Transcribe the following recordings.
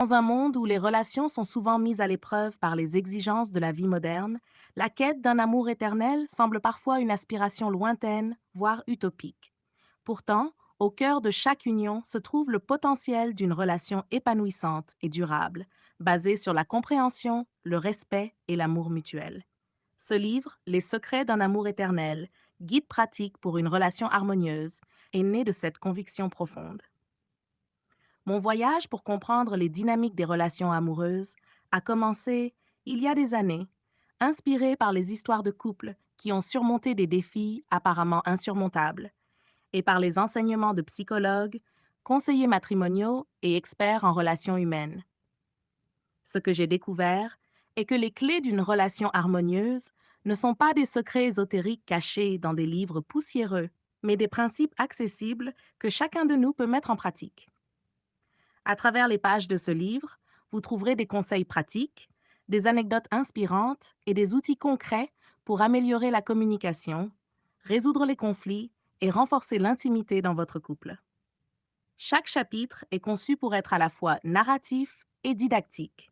Dans un monde où les relations sont souvent mises à l'épreuve par les exigences de la vie moderne, la quête d'un amour éternel semble parfois une aspiration lointaine, voire utopique. Pourtant, au cœur de chaque union se trouve le potentiel d'une relation épanouissante et durable, basée sur la compréhension, le respect et l'amour mutuel. Ce livre, Les secrets d'un amour éternel, guide pratique pour une relation harmonieuse, est né de cette conviction profonde. Mon voyage pour comprendre les dynamiques des relations amoureuses a commencé il y a des années, inspiré par les histoires de couples qui ont surmonté des défis apparemment insurmontables et par les enseignements de psychologues, conseillers matrimoniaux et experts en relations humaines. Ce que j'ai découvert est que les clés d'une relation harmonieuse ne sont pas des secrets ésotériques cachés dans des livres poussiéreux, mais des principes accessibles que chacun de nous peut mettre en pratique. À travers les pages de ce livre, vous trouverez des conseils pratiques, des anecdotes inspirantes et des outils concrets pour améliorer la communication, résoudre les conflits et renforcer l'intimité dans votre couple. Chaque chapitre est conçu pour être à la fois narratif et didactique,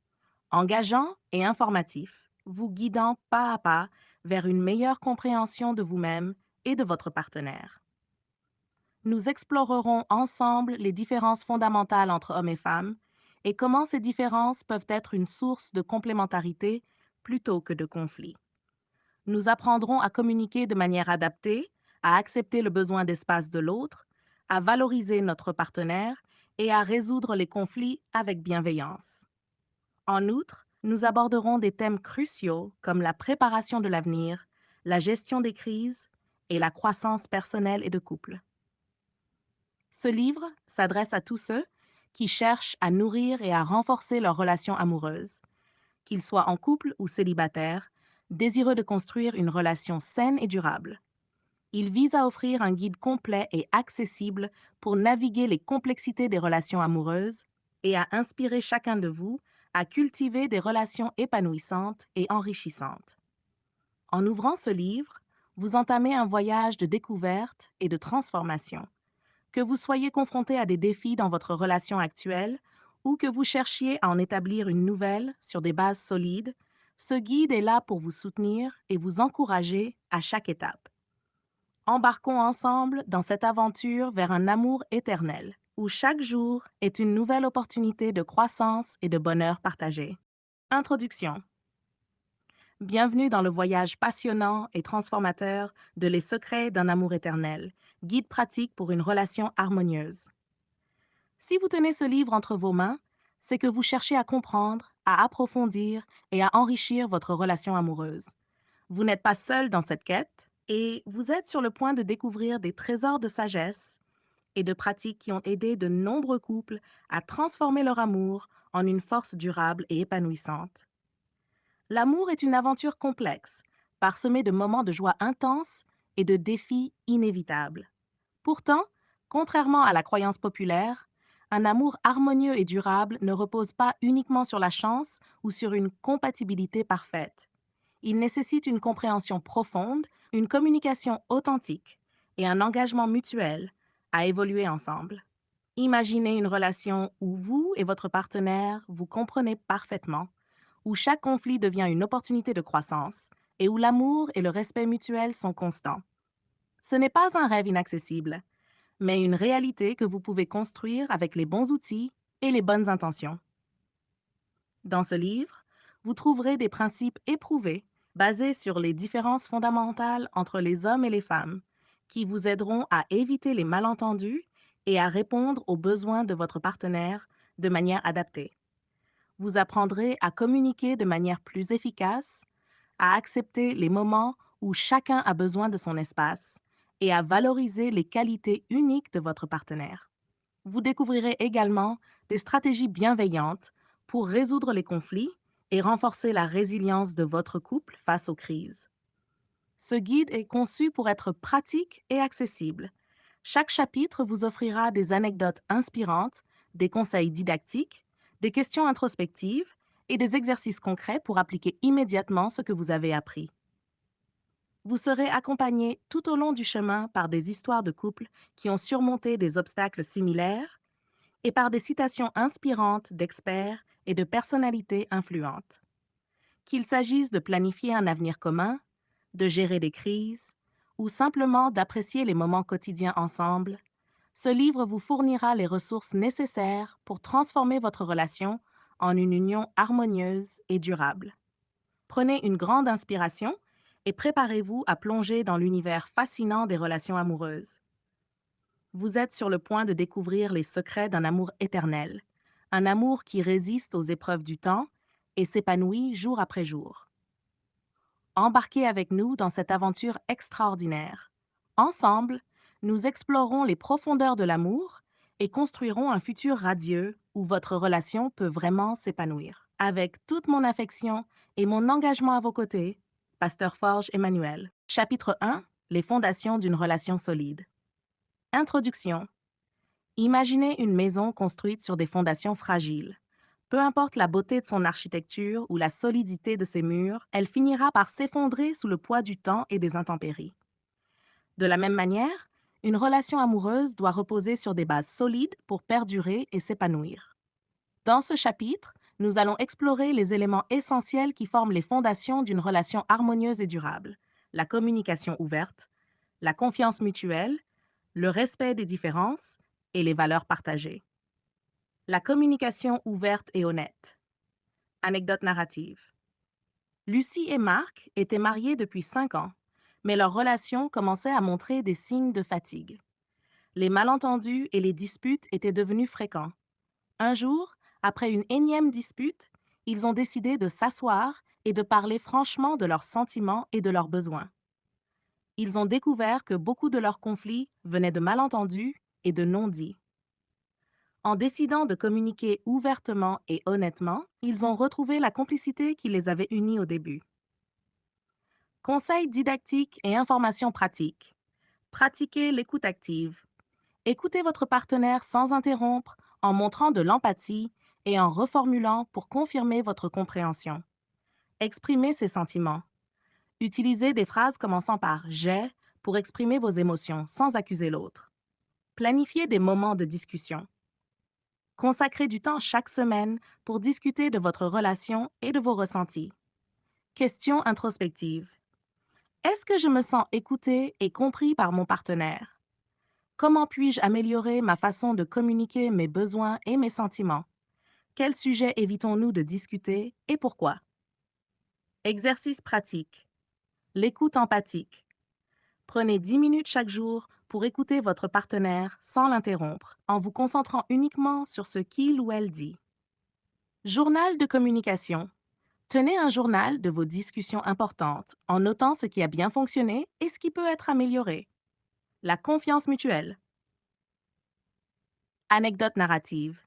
engageant et informatif, vous guidant pas à pas vers une meilleure compréhension de vous-même et de votre partenaire. Nous explorerons ensemble les différences fondamentales entre hommes et femmes et comment ces différences peuvent être une source de complémentarité plutôt que de conflit. Nous apprendrons à communiquer de manière adaptée, à accepter le besoin d'espace de l'autre, à valoriser notre partenaire et à résoudre les conflits avec bienveillance. En outre, nous aborderons des thèmes cruciaux comme la préparation de l'avenir, la gestion des crises et la croissance personnelle et de couple. Ce livre s'adresse à tous ceux qui cherchent à nourrir et à renforcer leurs relations amoureuses, qu'ils soient en couple ou célibataires, désireux de construire une relation saine et durable. Il vise à offrir un guide complet et accessible pour naviguer les complexités des relations amoureuses et à inspirer chacun de vous à cultiver des relations épanouissantes et enrichissantes. En ouvrant ce livre, vous entamez un voyage de découverte et de transformation. Que vous soyez confronté à des défis dans votre relation actuelle ou que vous cherchiez à en établir une nouvelle sur des bases solides, ce guide est là pour vous soutenir et vous encourager à chaque étape. Embarquons ensemble dans cette aventure vers un amour éternel, où chaque jour est une nouvelle opportunité de croissance et de bonheur partagé. Introduction. Bienvenue dans le voyage passionnant et transformateur de Les secrets d'un amour éternel, guide pratique pour une relation harmonieuse. Si vous tenez ce livre entre vos mains, c'est que vous cherchez à comprendre, à approfondir et à enrichir votre relation amoureuse. Vous n'êtes pas seul dans cette quête et vous êtes sur le point de découvrir des trésors de sagesse et de pratiques qui ont aidé de nombreux couples à transformer leur amour en une force durable et épanouissante. L'amour est une aventure complexe, parsemée de moments de joie intense et de défis inévitables. Pourtant, contrairement à la croyance populaire, un amour harmonieux et durable ne repose pas uniquement sur la chance ou sur une compatibilité parfaite. Il nécessite une compréhension profonde, une communication authentique et un engagement mutuel à évoluer ensemble. Imaginez une relation où vous et votre partenaire vous comprenez parfaitement, où chaque conflit devient une opportunité de croissance et où l'amour et le respect mutuel sont constants. Ce n'est pas un rêve inaccessible, mais une réalité que vous pouvez construire avec les bons outils et les bonnes intentions. Dans ce livre, vous trouverez des principes éprouvés basés sur les différences fondamentales entre les hommes et les femmes, qui vous aideront à éviter les malentendus et à répondre aux besoins de votre partenaire de manière adaptée. Vous apprendrez à communiquer de manière plus efficace, à accepter les moments où chacun a besoin de son espace et à valoriser les qualités uniques de votre partenaire. Vous découvrirez également des stratégies bienveillantes pour résoudre les conflits et renforcer la résilience de votre couple face aux crises. Ce guide est conçu pour être pratique et accessible. Chaque chapitre vous offrira des anecdotes inspirantes, des conseils didactiques, des questions introspectives et des exercices concrets pour appliquer immédiatement ce que vous avez appris. Vous serez accompagné tout au long du chemin par des histoires de couples qui ont surmonté des obstacles similaires et par des citations inspirantes d'experts et de personnalités influentes. Qu'il s'agisse de planifier un avenir commun, de gérer des crises ou simplement d'apprécier les moments quotidiens ensemble, ce livre vous fournira les ressources nécessaires pour transformer votre relation en une union harmonieuse et durable. Prenez une grande inspiration et préparez-vous à plonger dans l'univers fascinant des relations amoureuses. Vous êtes sur le point de découvrir les secrets d'un amour éternel, un amour qui résiste aux épreuves du temps et s'épanouit jour après jour. Embarquez avec nous dans cette aventure extraordinaire. Ensemble, nous explorerons les profondeurs de l'amour et construirons un futur radieux où votre relation peut vraiment s'épanouir. Avec toute mon affection et mon engagement à vos côtés, Pasteur Forge Emmanuel. Chapitre 1. Les fondations d'une relation solide. Introduction. Imaginez une maison construite sur des fondations fragiles. Peu importe la beauté de son architecture ou la solidité de ses murs, elle finira par s'effondrer sous le poids du temps et des intempéries. De la même manière, une relation amoureuse doit reposer sur des bases solides pour perdurer et s'épanouir. Dans ce chapitre, nous allons explorer les éléments essentiels qui forment les fondations d'une relation harmonieuse et durable: la communication ouverte, la confiance mutuelle, le respect des différences et les valeurs partagées. La communication ouverte et honnête. Anecdote narrative. Lucie et Marc étaient mariés depuis 5 ans, mais leur relation commençait à montrer des signes de fatigue. Les malentendus et les disputes étaient devenus fréquents. Un jour, après une énième dispute, ils ont décidé de s'asseoir et de parler franchement de leurs sentiments et de leurs besoins. Ils ont découvert que beaucoup de leurs conflits venaient de malentendus et de non-dits. En décidant de communiquer ouvertement et honnêtement, ils ont retrouvé la complicité qui les avait unis au début. Conseils didactiques et informations pratiques. Pratiquez l'écoute active. Écoutez votre partenaire sans interrompre, en montrant de l'empathie et en reformulant pour confirmer votre compréhension. Exprimez ses sentiments. Utilisez des phrases commençant par j'ai pour exprimer vos émotions sans accuser l'autre. Planifiez des moments de discussion. Consacrez du temps chaque semaine pour discuter de votre relation et de vos ressentis. Question introspective. Est-ce que je me sens écouté et compris par mon partenaire? Comment puis-je améliorer ma façon de communiquer mes besoins et mes sentiments? Quels sujets évitons-nous de discuter et pourquoi? Exercice pratique. L'écoute empathique. Prenez 10 minutes chaque jour pour écouter votre partenaire sans l'interrompre, en vous concentrant uniquement sur ce qu'il ou elle dit. Journal de communication. Tenez un journal de vos discussions importantes en notant ce qui a bien fonctionné et ce qui peut être amélioré. La confiance mutuelle. Anecdote narrative.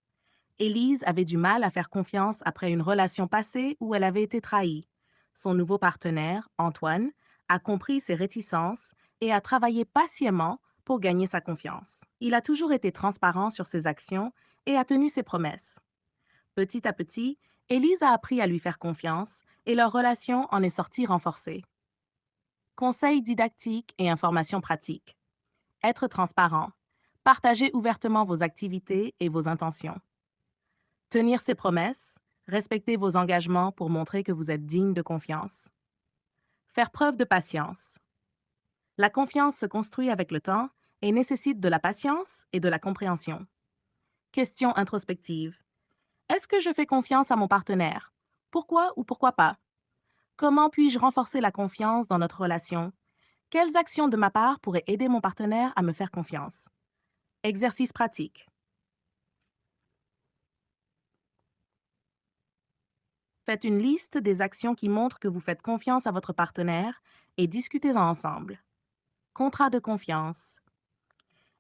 Élise avait du mal à faire confiance après une relation passée où elle avait été trahie. Son nouveau partenaire, Antoine, a compris ses réticences et a travaillé patiemment pour gagner sa confiance. Il a toujours été transparent sur ses actions et a tenu ses promesses. Petit à petit, Élise a appris à lui faire confiance et leur relation en est sortie renforcée. Conseils didactiques et informations pratiques. Être transparent. Partagez ouvertement vos activités et vos intentions. Tenir ses promesses. Respecter vos engagements pour montrer que vous êtes digne de confiance. Faire preuve de patience. La confiance se construit avec le temps et nécessite de la patience et de la compréhension. Question introspective. Est-ce que je fais confiance à mon partenaire? Pourquoi ou pourquoi pas? Comment puis-je renforcer la confiance dans notre relation? Quelles actions de ma part pourraient aider mon partenaire à me faire confiance? Exercice pratique. Faites une liste des actions qui montrent que vous faites confiance à votre partenaire et discutez-en ensemble. Contrat de confiance.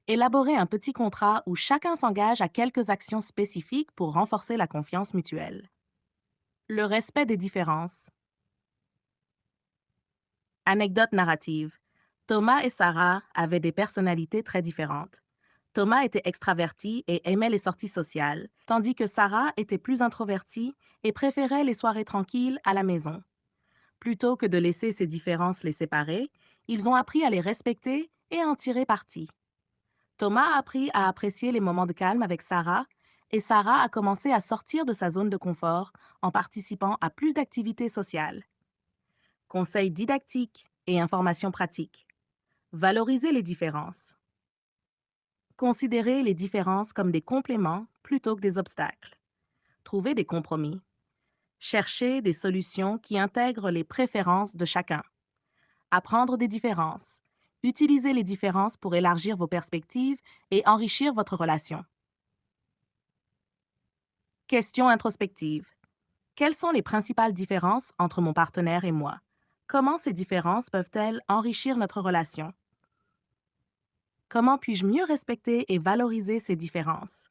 Élaborez un petit contrat où chacun s'engage à quelques actions spécifiques pour renforcer la confiance mutuelle. Le respect des différences. Anecdote narrative. Thomas et Sarah avaient des personnalités très différentes. Thomas était extraverti et aimait les sorties sociales, tandis que Sarah était plus introvertie et préférait les soirées tranquilles à la maison. Plutôt que de laisser ces différences les séparer, ils ont appris à les respecter et à en tirer parti. Thomas a appris à apprécier les moments de calme avec Sarah et Sarah a commencé à sortir de sa zone de confort en participant à plus d'activités sociales. Conseils didactiques et informations pratiques. Valorisez les différences. Considérez les différences comme des compléments plutôt que des obstacles. Trouvez des compromis. Cherchez des solutions qui intègrent les préférences de chacun. Apprendre des différences. Utilisez les différences pour élargir vos perspectives et enrichir votre relation. Question introspective. Quelles sont les principales différences entre mon partenaire et moi? Comment ces différences peuvent-elles enrichir notre relation? Comment puis-je mieux respecter et valoriser ces différences?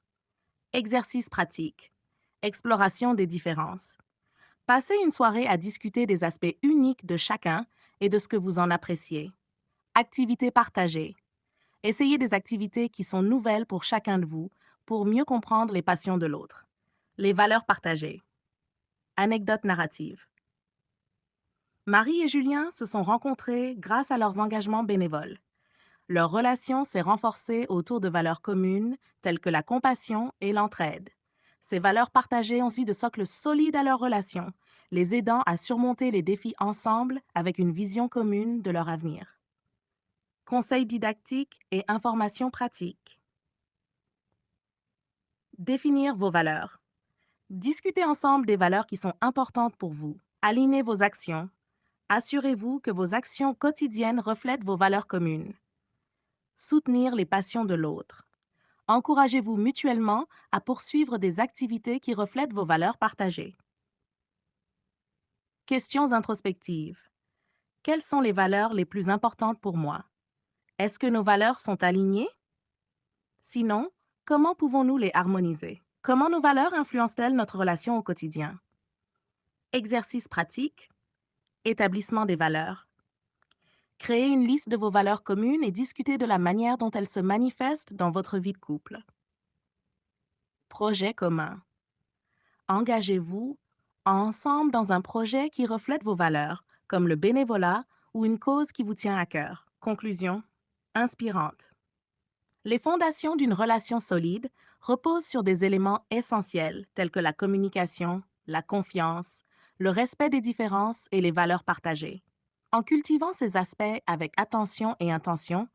Exercice pratique. Exploration des différences. Passez une soirée à discuter des aspects uniques de chacun et de ce que vous en appréciez. Activités partagées. Essayez des activités qui sont nouvelles pour chacun de vous pour mieux comprendre les passions de l'autre. Les valeurs partagées. Anecdote narrative. Marie et Julien se sont rencontrés grâce à leurs engagements bénévoles. Leur relation s'est renforcée autour de valeurs communes telles que la compassion et l'entraide. Ces valeurs partagées ont servi de socle solide à leur relation, les aidant à surmonter les défis ensemble avec une vision commune de leur avenir. Conseils didactiques et informations pratiques. Définir vos valeurs. Discutez ensemble des valeurs qui sont importantes pour vous. Alignez vos actions. Assurez-vous que vos actions quotidiennes reflètent vos valeurs communes. Soutenir les passions de l'autre. Encouragez-vous mutuellement à poursuivre des activités qui reflètent vos valeurs partagées. Questions introspectives. Quelles sont les valeurs les plus importantes pour moi? Est-ce que nos valeurs sont alignées? Sinon, comment pouvons-nous les harmoniser? Comment nos valeurs influencent-elles notre relation au quotidien? Exercice pratique. Établissement des valeurs. Créez une liste de vos valeurs communes et discutez de la manière dont elles se manifestent dans votre vie de couple. Projet commun. Engagez-vous ensemble dans un projet qui reflète vos valeurs, comme le bénévolat ou une cause qui vous tient à cœur. Conclusion. Inspirante. Les fondations d'une relation solide reposent sur des éléments essentiels tels que la communication, la confiance, le respect des différences et les valeurs partagées. En cultivant ces aspects avec attention et intention,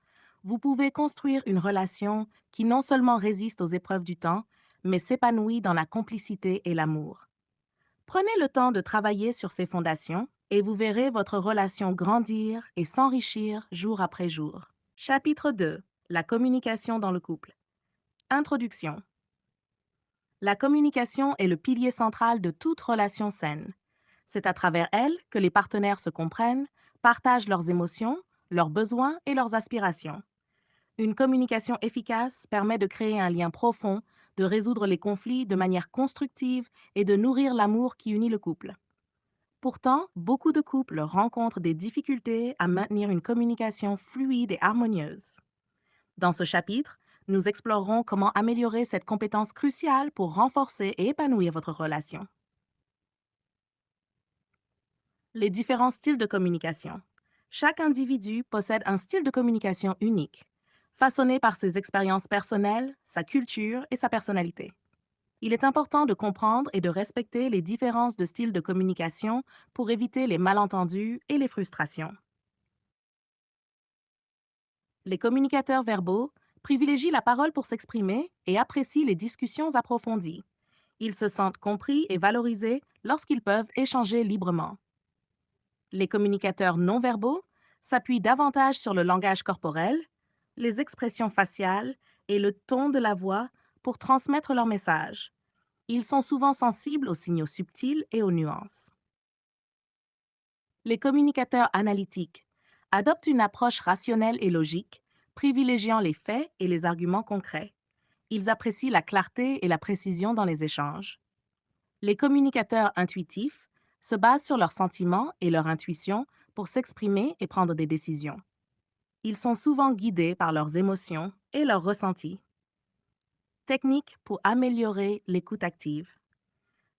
vous pouvez construire une relation qui non seulement résiste aux épreuves du temps, mais s'épanouit dans la complicité et l'amour. Prenez le temps de travailler sur ces fondations et vous verrez votre relation grandir et s'enrichir jour après jour. Chapitre 2. La communication dans le couple. Introduction. La communication est le pilier central de toute relation saine. C'est à travers elle que les partenaires se comprennent, partagent leurs émotions, leurs besoins et leurs aspirations. Une communication efficace permet de créer un lien profond, de résoudre les conflits de manière constructive et de nourrir l'amour qui unit le couple. Pourtant, beaucoup de couples rencontrent des difficultés à maintenir une communication fluide et harmonieuse. Dans ce chapitre, nous explorerons comment améliorer cette compétence cruciale pour renforcer et épanouir votre relation. Les différents styles de communication. Chaque individu possède un style de communication unique, façonné par ses expériences personnelles, sa culture et sa personnalité. Il est important de comprendre et de respecter les différences de styles de communication pour éviter les malentendus et les frustrations. Les communicateurs verbaux privilégient la parole pour s'exprimer et apprécient les discussions approfondies. Ils se sentent compris et valorisés lorsqu'ils peuvent échanger librement. Les communicateurs non verbaux s'appuient davantage sur le langage corporel, les expressions faciales et le ton de la voix pour transmettre leur message. Ils sont souvent sensibles aux signaux subtils et aux nuances. Les communicateurs analytiques adoptent une approche rationnelle et logique, privilégiant les faits et les arguments concrets. Ils apprécient la clarté et la précision dans les échanges. Les communicateurs intuitifs se basent sur leurs sentiments et leur intuition pour s'exprimer et prendre des décisions. Ils sont souvent guidés par leurs émotions et leurs ressentis. Technique pour améliorer l'écoute active.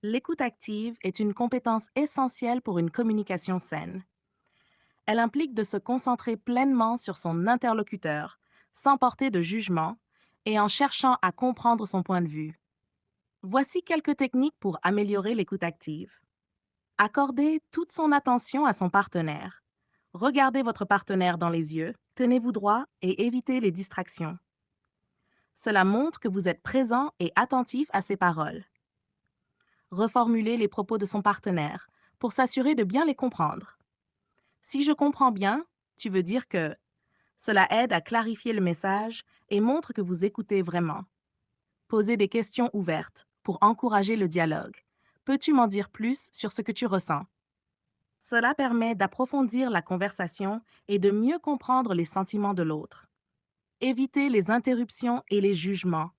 L'écoute active est une compétence essentielle pour une communication saine. Elle implique de se concentrer pleinement sur son interlocuteur, sans porter de jugement et en cherchant à comprendre son point de vue. Voici quelques techniques pour améliorer l'écoute active. Accordez toute son attention à son partenaire. Regardez votre partenaire dans les yeux, tenez-vous droit et évitez les distractions. Cela montre que vous êtes présent et attentif à ses paroles. Reformulez les propos de son partenaire pour s'assurer de bien les comprendre. Si je comprends bien, tu veux dire que cela aide à clarifier le message et montre que vous écoutez vraiment. Posez des questions ouvertes pour encourager le dialogue. Peux-tu m'en dire plus sur ce que tu ressens? Cela permet d'approfondir la conversation et de mieux comprendre les sentiments de l'autre. Évitez les interruptions et les jugements.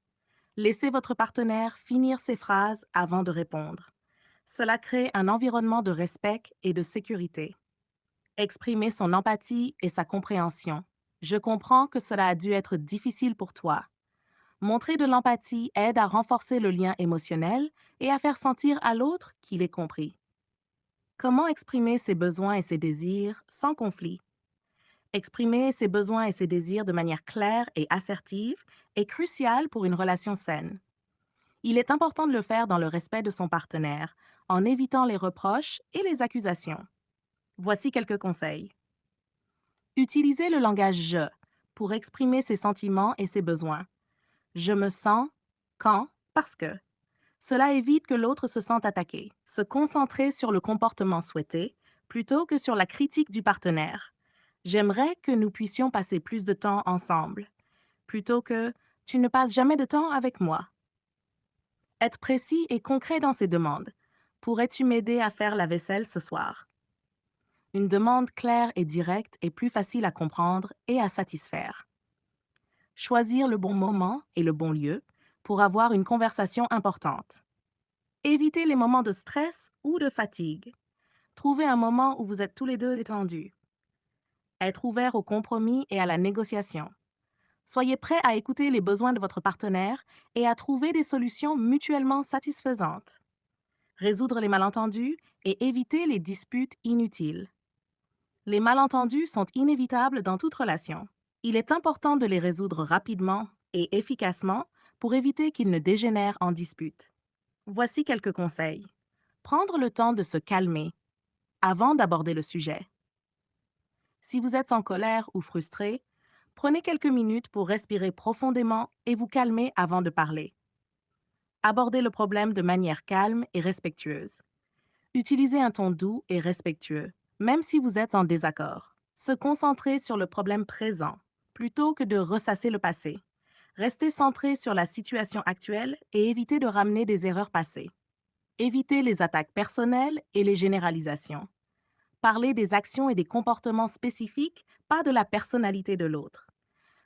Laissez votre partenaire finir ses phrases avant de répondre. Cela crée un environnement de respect et de sécurité. Exprimer son empathie et sa compréhension. Je comprends que cela a dû être difficile pour toi. Montrer de l'empathie aide à renforcer le lien émotionnel et à faire sentir à l'autre qu'il est compris. Comment exprimer ses besoins et ses désirs sans conflit? Exprimer ses besoins et ses désirs de manière claire et assertive est crucial pour une relation saine. Il est important de le faire dans le respect de son partenaire, en évitant les reproches et les accusations. Voici quelques conseils. Utilisez le langage je pour exprimer ses sentiments et ses besoins. Je me sens quand, parce que. Cela évite que l'autre se sente attaqué. Se concentrer sur le comportement souhaité plutôt que sur la critique du partenaire. J'aimerais que nous puissions passer plus de temps ensemble, plutôt que tu ne passes jamais de temps avec moi. Être précis et concret dans ses demandes. Pourrais-tu m'aider à faire la vaisselle ce soir? Une demande claire et directe est plus facile à comprendre et à satisfaire. Choisir le bon moment et le bon lieu pour avoir une conversation importante. Évitez les moments de stress ou de fatigue. Trouvez un moment où vous êtes tous les deux détendus. Être ouvert au compromis et à la négociation. Soyez prêt à écouter les besoins de votre partenaire et à trouver des solutions mutuellement satisfaisantes. Résoudre les malentendus et éviter les disputes inutiles. Les malentendus sont inévitables dans toute relation. Il est important de les résoudre rapidement et efficacement pour éviter qu'ils ne dégénèrent en dispute. Voici quelques conseils. Prendre le temps de se calmer avant d'aborder le sujet. Si vous êtes en colère ou frustré, prenez quelques minutes pour respirer profondément et vous calmer avant de parler. Abordez le problème de manière calme et respectueuse. Utilisez un ton doux et respectueux, même si vous êtes en désaccord. Se concentrer sur le problème présent, plutôt que de ressasser le passé. Restez centré sur la situation actuelle et évitez de ramener des erreurs passées. Évitez les attaques personnelles et les généralisations. Parlez des actions et des comportements spécifiques, pas de la personnalité de l'autre.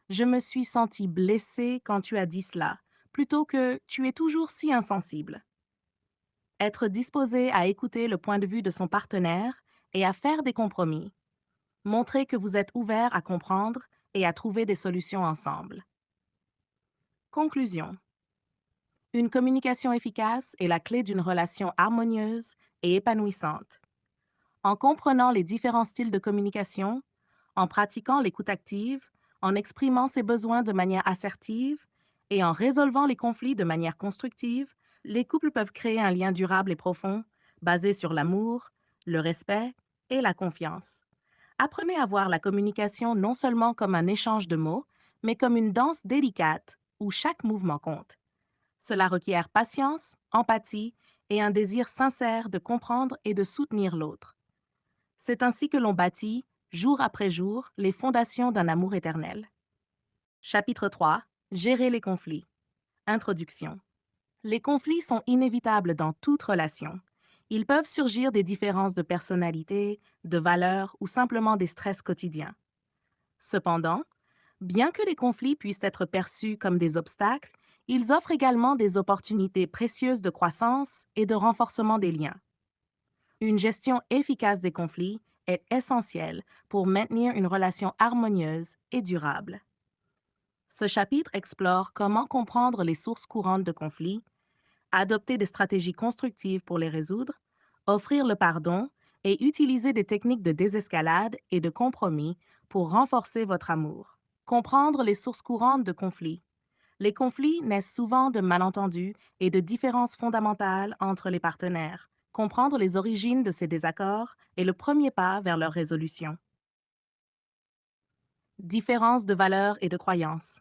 Je me suis senti blessée quand tu as dit cela, plutôt que tu es toujours si insensible. Être disposé à écouter le point de vue de son partenaire et à faire des compromis. Montrez que vous êtes ouvert à comprendre et à trouver des solutions ensemble. Conclusion. Une communication efficace est la clé d'une relation harmonieuse et épanouissante. En comprenant les différents styles de communication, en pratiquant l'écoute active, en exprimant ses besoins de manière assertive et en résolvant les conflits de manière constructive, les couples peuvent créer un lien durable et profond, basé sur l'amour, le respect et la confiance. Apprenez à voir la communication non seulement comme un échange de mots, mais comme une danse délicate où chaque mouvement compte. Cela requiert patience, empathie et un désir sincère de comprendre et de soutenir l'autre. C'est ainsi que l'on bâtit, jour après jour, les fondations d'un amour éternel. Chapitre 3. Gérer les conflits. Introduction. Les conflits sont inévitables dans toute relation. Ils peuvent surgir des différences de personnalité, de valeurs ou simplement des stress quotidiens. Cependant, bien que les conflits puissent être perçus comme des obstacles, ils offrent également des opportunités précieuses de croissance et de renforcement des liens. Une gestion efficace des conflits est essentielle pour maintenir une relation harmonieuse et durable. Ce chapitre explore comment comprendre les sources courantes de conflits, adopter des stratégies constructives pour les résoudre, offrir le pardon et utiliser des techniques de désescalade et de compromis pour renforcer votre amour. Comprendre les sources courantes de conflits. Les conflits naissent souvent de malentendus et de différences fondamentales entre les partenaires. Comprendre les origines de ces désaccords est le premier pas vers leur résolution. Différences de valeurs et de croyances.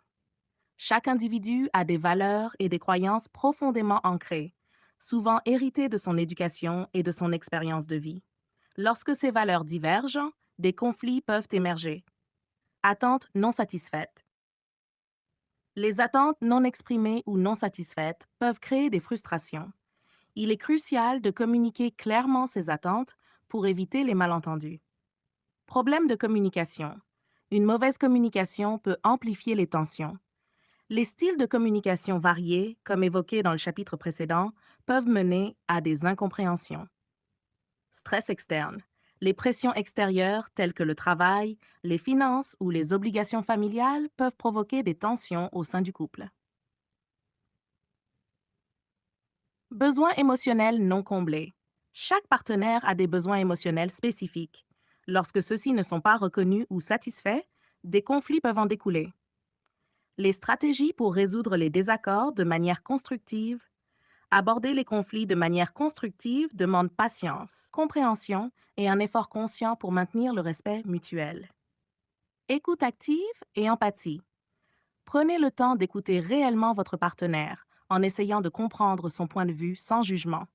Chaque individu a des valeurs et des croyances profondément ancrées, souvent héritées de son éducation et de son expérience de vie. Lorsque ces valeurs divergent, des conflits peuvent émerger. Attentes non satisfaites. Les attentes non exprimées ou non satisfaites peuvent créer des frustrations. Il est crucial de communiquer clairement ces attentes pour éviter les malentendus. Problème de communication. Une mauvaise communication peut amplifier les tensions. Les styles de communication variés, comme évoqué dans le chapitre précédent, peuvent mener à des incompréhensions. Stress externe. Les pressions extérieures telles que le travail, les finances ou les obligations familiales peuvent provoquer des tensions au sein du couple. Besoins émotionnels non comblés. Chaque partenaire a des besoins émotionnels spécifiques. Lorsque ceux-ci ne sont pas reconnus ou satisfaits, des conflits peuvent en découler. Les stratégies pour résoudre les désaccords de manière constructive. Aborder les conflits de manière constructive demande patience, compréhension et un effort conscient pour maintenir le respect mutuel. Écoute active et empathie. Prenez le temps d'écouter réellement votre partenaire en essayant de comprendre son point de vue sans jugement.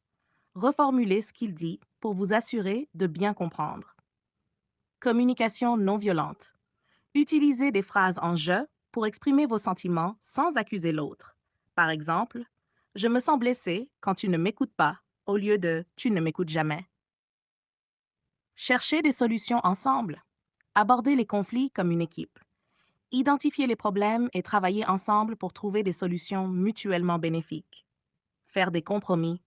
Reformulez ce qu'il dit pour vous assurer de bien comprendre. Communication non violente. Utilisez des phrases en je pour exprimer vos sentiments sans accuser l'autre. Par exemple, je me sens blessé quand tu ne m'écoutes pas, au lieu de tu ne m'écoutes jamais. Cherchez des solutions ensemble. Abordez les conflits comme une équipe. Identifiez les problèmes et travaillez ensemble pour trouver des solutions mutuellement bénéfiques. Faire des compromis.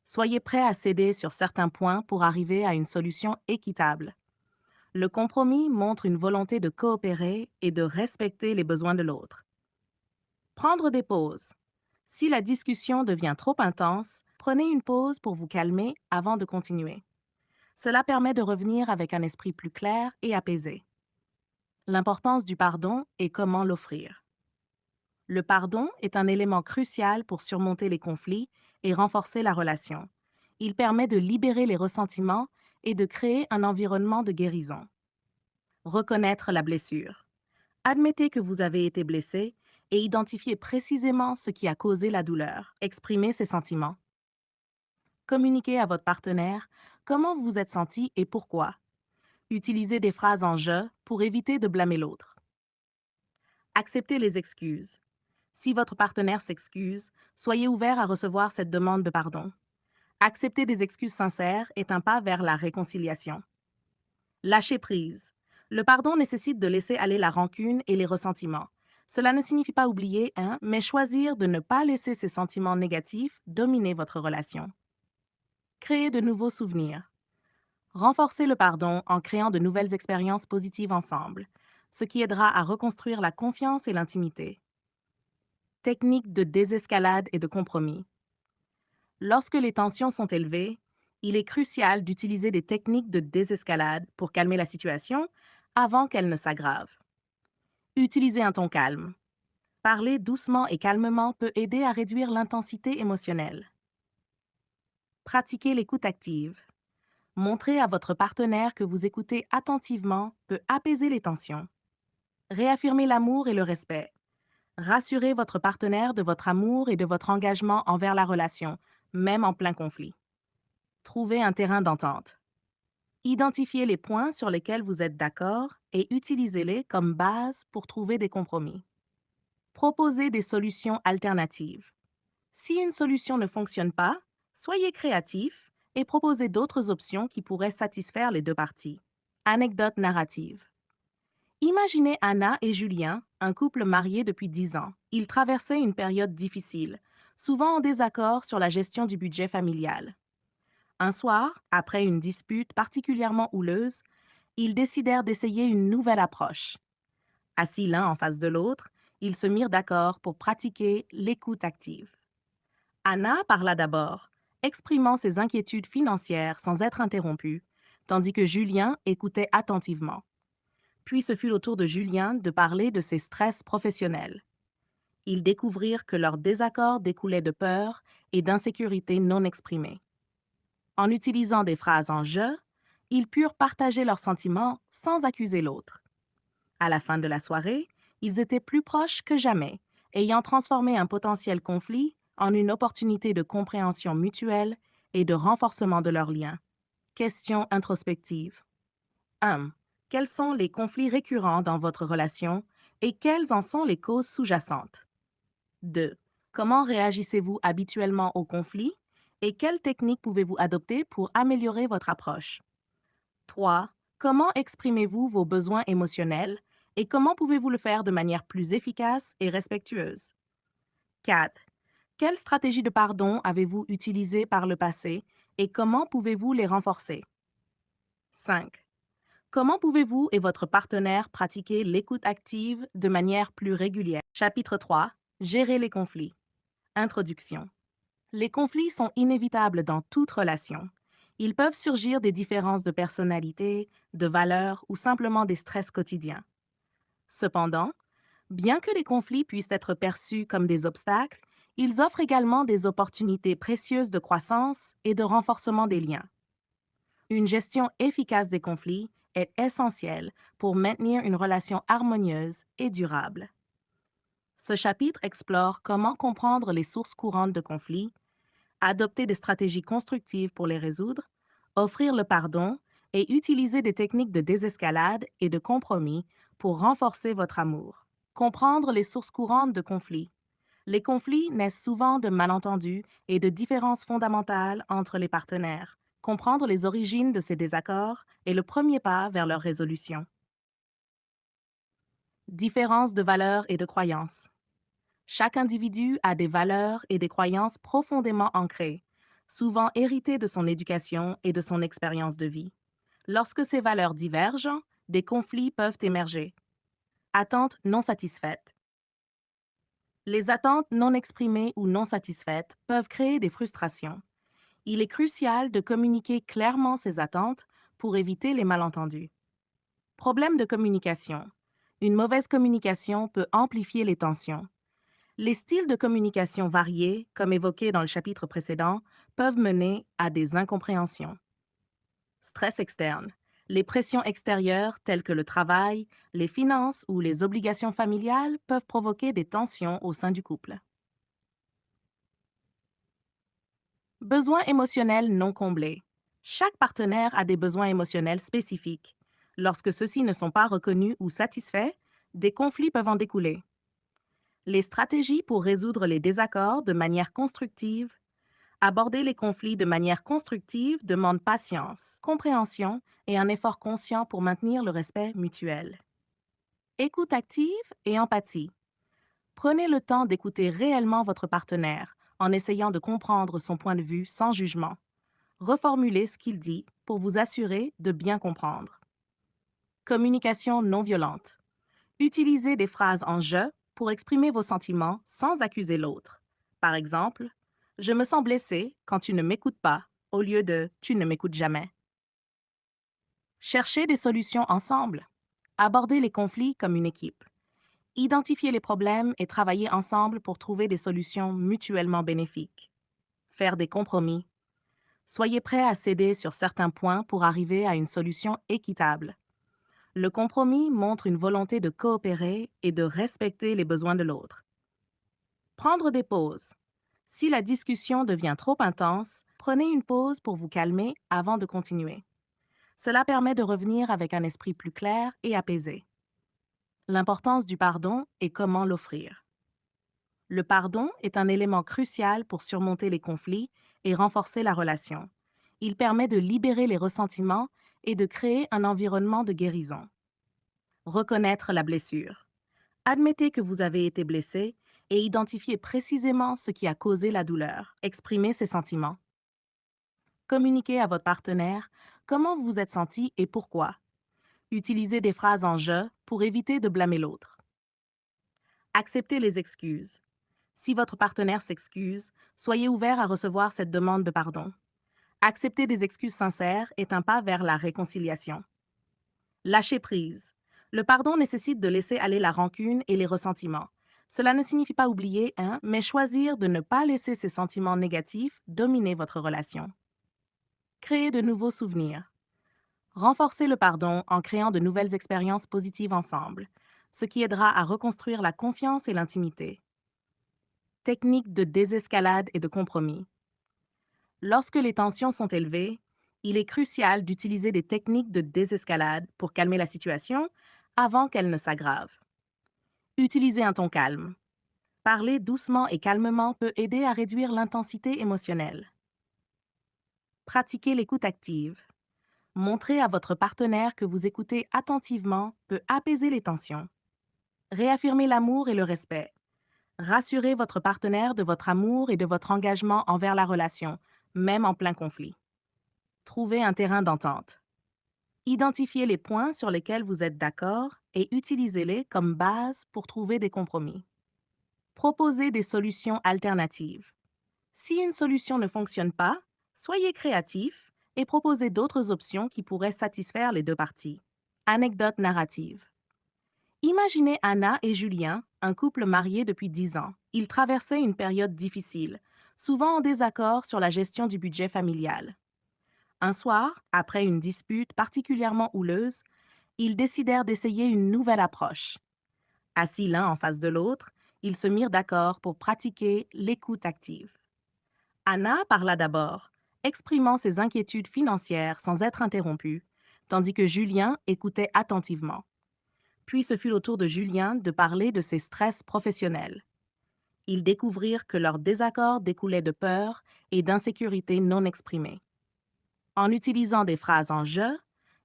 Soyez prêt à céder sur certains points pour arriver à une solution équitable. Le compromis montre une volonté de coopérer et de respecter les besoins de l'autre. Prendre des pauses. Si la discussion devient trop intense, prenez une pause pour vous calmer avant de continuer. Cela permet de revenir avec un esprit plus clair et apaisé. L'importance du pardon et comment l'offrir. Le pardon est un élément crucial pour surmonter les conflits et renforcer la relation. Il permet de libérer les ressentiments et de créer un environnement de guérison. Reconnaître la blessure. Admettez que vous avez été blessé et identifiez précisément ce qui a causé la douleur. Exprimez ces sentiments. Communiquez à votre partenaire comment vous vous êtes senti et pourquoi. Utilisez des phrases en je pour éviter de blâmer l'autre. Acceptez les excuses. Si votre partenaire s'excuse, soyez ouvert à recevoir cette demande de pardon. Accepter des excuses sincères est un pas vers la réconciliation. Lâcher prise. Le pardon nécessite de laisser aller la rancune et les ressentiments. Cela ne signifie pas oublier un, mais choisir de ne pas laisser ces sentiments négatifs dominer votre relation. Créer de nouveaux souvenirs. Renforcez le pardon en créant de nouvelles expériences positives ensemble, ce qui aidera à reconstruire la confiance et l'intimité. Technique de désescalade et de compromis. Lorsque les tensions sont élevées, il est crucial d'utiliser des techniques de désescalade pour calmer la situation avant qu'elle ne s'aggrave. Utilisez un ton calme. Parler doucement et calmement peut aider à réduire l'intensité émotionnelle. Pratiquez l'écoute active. Montrer à votre partenaire que vous écoutez attentivement peut apaiser les tensions. Réaffirmer l'amour et le respect. Rassurez votre partenaire de votre amour et de votre engagement envers la relation, même en plein conflit. Trouvez un terrain d'entente. Identifiez les points sur lesquels vous êtes d'accord et utilisez-les comme base pour trouver des compromis. Proposez des solutions alternatives. Si une solution ne fonctionne pas, soyez créatif et proposez d'autres options qui pourraient satisfaire les deux parties. Anecdote narrative. Imaginez Anna et Julien, un couple marié depuis 10 ans. Ils traversaient une période difficile, souvent en désaccord sur la gestion du budget familial. Un soir, après une dispute particulièrement houleuse, ils décidèrent d'essayer une nouvelle approche. Assis l'un en face de l'autre, ils se mirent d'accord pour pratiquer l'écoute active. Anna parla d'abord, exprimant ses inquiétudes financières sans être interrompue, tandis que Julien écoutait attentivement. Puis ce fut au tour de Julien de parler de ses stress professionnels. Ils découvrirent que leur désaccord découlait de peur et d'insécurité non exprimées. En utilisant des phrases en je, ils purent partager leurs sentiments sans accuser l'autre. À la fin de la soirée, ils étaient plus proches que jamais, ayant transformé un potentiel conflit en une opportunité de compréhension mutuelle et de renforcement de leurs liens. Question introspective. 1. Quels sont les conflits récurrents dans votre relation et quelles en sont les causes sous-jacentes? 2. Comment réagissez-vous habituellement aux conflits et quelles techniques pouvez-vous adopter pour améliorer votre approche? 3. Comment exprimez-vous vos besoins émotionnels et comment pouvez-vous le faire de manière plus efficace et respectueuse? 4. Quelles stratégies de pardon avez-vous utilisées par le passé et comment pouvez-vous les renforcer? 5. Comment pouvez-vous et votre partenaire pratiquer l'écoute active de manière plus régulière? Chapitre 3. Gérer les conflits. Introduction. Les conflits sont inévitables dans toute relation. Ils peuvent surgir des différences de personnalité, de valeurs ou simplement des stress quotidiens. Cependant, bien que les conflits puissent être perçus comme des obstacles, ils offrent également des opportunités précieuses de croissance et de renforcement des liens. Une gestion efficace des conflits est essentielle pour maintenir une relation harmonieuse et durable. Ce chapitre explore comment comprendre les sources courantes de conflits, adopter des stratégies constructives pour les résoudre, offrir le pardon et utiliser des techniques de désescalade et de compromis pour renforcer votre amour. Comprendre les sources courantes de conflits. Les conflits naissent souvent de malentendus et de différences fondamentales entre les partenaires. Comprendre les origines de ces désaccords est le premier pas vers leur résolution. Différences de valeurs et de croyances. Chaque individu a des valeurs et des croyances profondément ancrées, souvent héritées de son éducation et de son expérience de vie. Lorsque ces valeurs divergent, des conflits peuvent émerger. Attentes non satisfaites. Les attentes non exprimées ou non satisfaites peuvent créer des frustrations. Il est crucial de communiquer clairement ces attentes pour éviter les malentendus. Problème de communication. Une mauvaise communication peut amplifier les tensions. Les styles de communication variés, comme évoqué dans le chapitre précédent, peuvent mener à des incompréhensions. Stress externe. Les pressions extérieures telles que le travail, les finances ou les obligations familiales peuvent provoquer des tensions au sein du couple. Besoins émotionnels non comblés. Chaque partenaire a des besoins émotionnels spécifiques. Lorsque ceux-ci ne sont pas reconnus ou satisfaits, des conflits peuvent en découler. Les stratégies pour résoudre les désaccords de manière constructive. Aborder les conflits de manière constructive demande patience, compréhension et un effort conscient pour maintenir le respect mutuel. Écoute active et empathie. Prenez le temps d'écouter réellement votre partenaire en essayant de comprendre son point de vue sans jugement. Reformulez ce qu'il dit pour vous assurer de bien comprendre. Communication non violente. Utilisez des phrases en je pour exprimer vos sentiments sans accuser l'autre. Par exemple, je me sens blessé quand tu ne m'écoutes pas, au lieu de tu ne m'écoutes jamais. Cherchez des solutions ensemble. Abordez les conflits comme une équipe. Identifiez les problèmes et travaillez ensemble pour trouver des solutions mutuellement bénéfiques. Faire des compromis. Soyez prêt à céder sur certains points pour arriver à une solution équitable. Le compromis montre une volonté de coopérer et de respecter les besoins de l'autre. Prendre des pauses. Si la discussion devient trop intense, prenez une pause pour vous calmer avant de continuer. Cela permet de revenir avec un esprit plus clair et apaisé. L'importance du pardon et comment l'offrir. Le pardon est un élément crucial pour surmonter les conflits et renforcer la relation. Il permet de libérer les ressentiments et de créer un environnement de guérison. Reconnaître la blessure. Admettez que vous avez été blessé et identifiez précisément ce qui a causé la douleur. Exprimez ses sentiments. Communiquez à votre partenaire comment vous vous êtes senti et pourquoi. Utilisez des phrases en je pour éviter de blâmer l'autre. Acceptez les excuses. Si votre partenaire s'excuse, soyez ouvert à recevoir cette demande de pardon. Accepter des excuses sincères est un pas vers la réconciliation. Lâcher prise. Le pardon nécessite de laisser aller la rancune et les ressentiments. Cela ne signifie pas oublier, hein, mais choisir de ne pas laisser ces sentiments négatifs dominer votre relation. Créer de nouveaux souvenirs. Renforcez le pardon en créant de nouvelles expériences positives ensemble, ce qui aidera à reconstruire la confiance et l'intimité. Technique de désescalade et de compromis. Lorsque les tensions sont élevées, il est crucial d'utiliser des techniques de désescalade pour calmer la situation avant qu'elle ne s'aggrave. Utilisez un ton calme. Parler doucement et calmement peut aider à réduire l'intensité émotionnelle. Pratiquez l'écoute active. Montrer à votre partenaire que vous écoutez attentivement peut apaiser les tensions. Réaffirmez l'amour et le respect. Rassurez votre partenaire de votre amour et de votre engagement envers la relation, même en plein conflit. Trouvez un terrain d'entente. Identifiez les points sur lesquels vous êtes d'accord et utilisez-les comme base pour trouver des compromis. Proposez des solutions alternatives. Si une solution ne fonctionne pas, soyez créatif et proposez d'autres options qui pourraient satisfaire les deux parties. Anecdote narrative. Imaginez Anna et Julien, un couple marié depuis 10 ans. Ils traversaient une période difficile, souvent en désaccord sur la gestion du budget familial. Un soir, après une dispute particulièrement houleuse, ils décidèrent d'essayer une nouvelle approche. Assis l'un en face de l'autre, ils se mirent d'accord pour pratiquer l'écoute active. Anna parla d'abord, exprimant ses inquiétudes financières sans être interrompue, tandis que Julien écoutait attentivement. Puis ce fut au tour de Julien de parler de ses stress professionnels. Ils découvrirent que leur désaccord découlait de peur et d'insécurité non exprimées. En utilisant des phrases en je,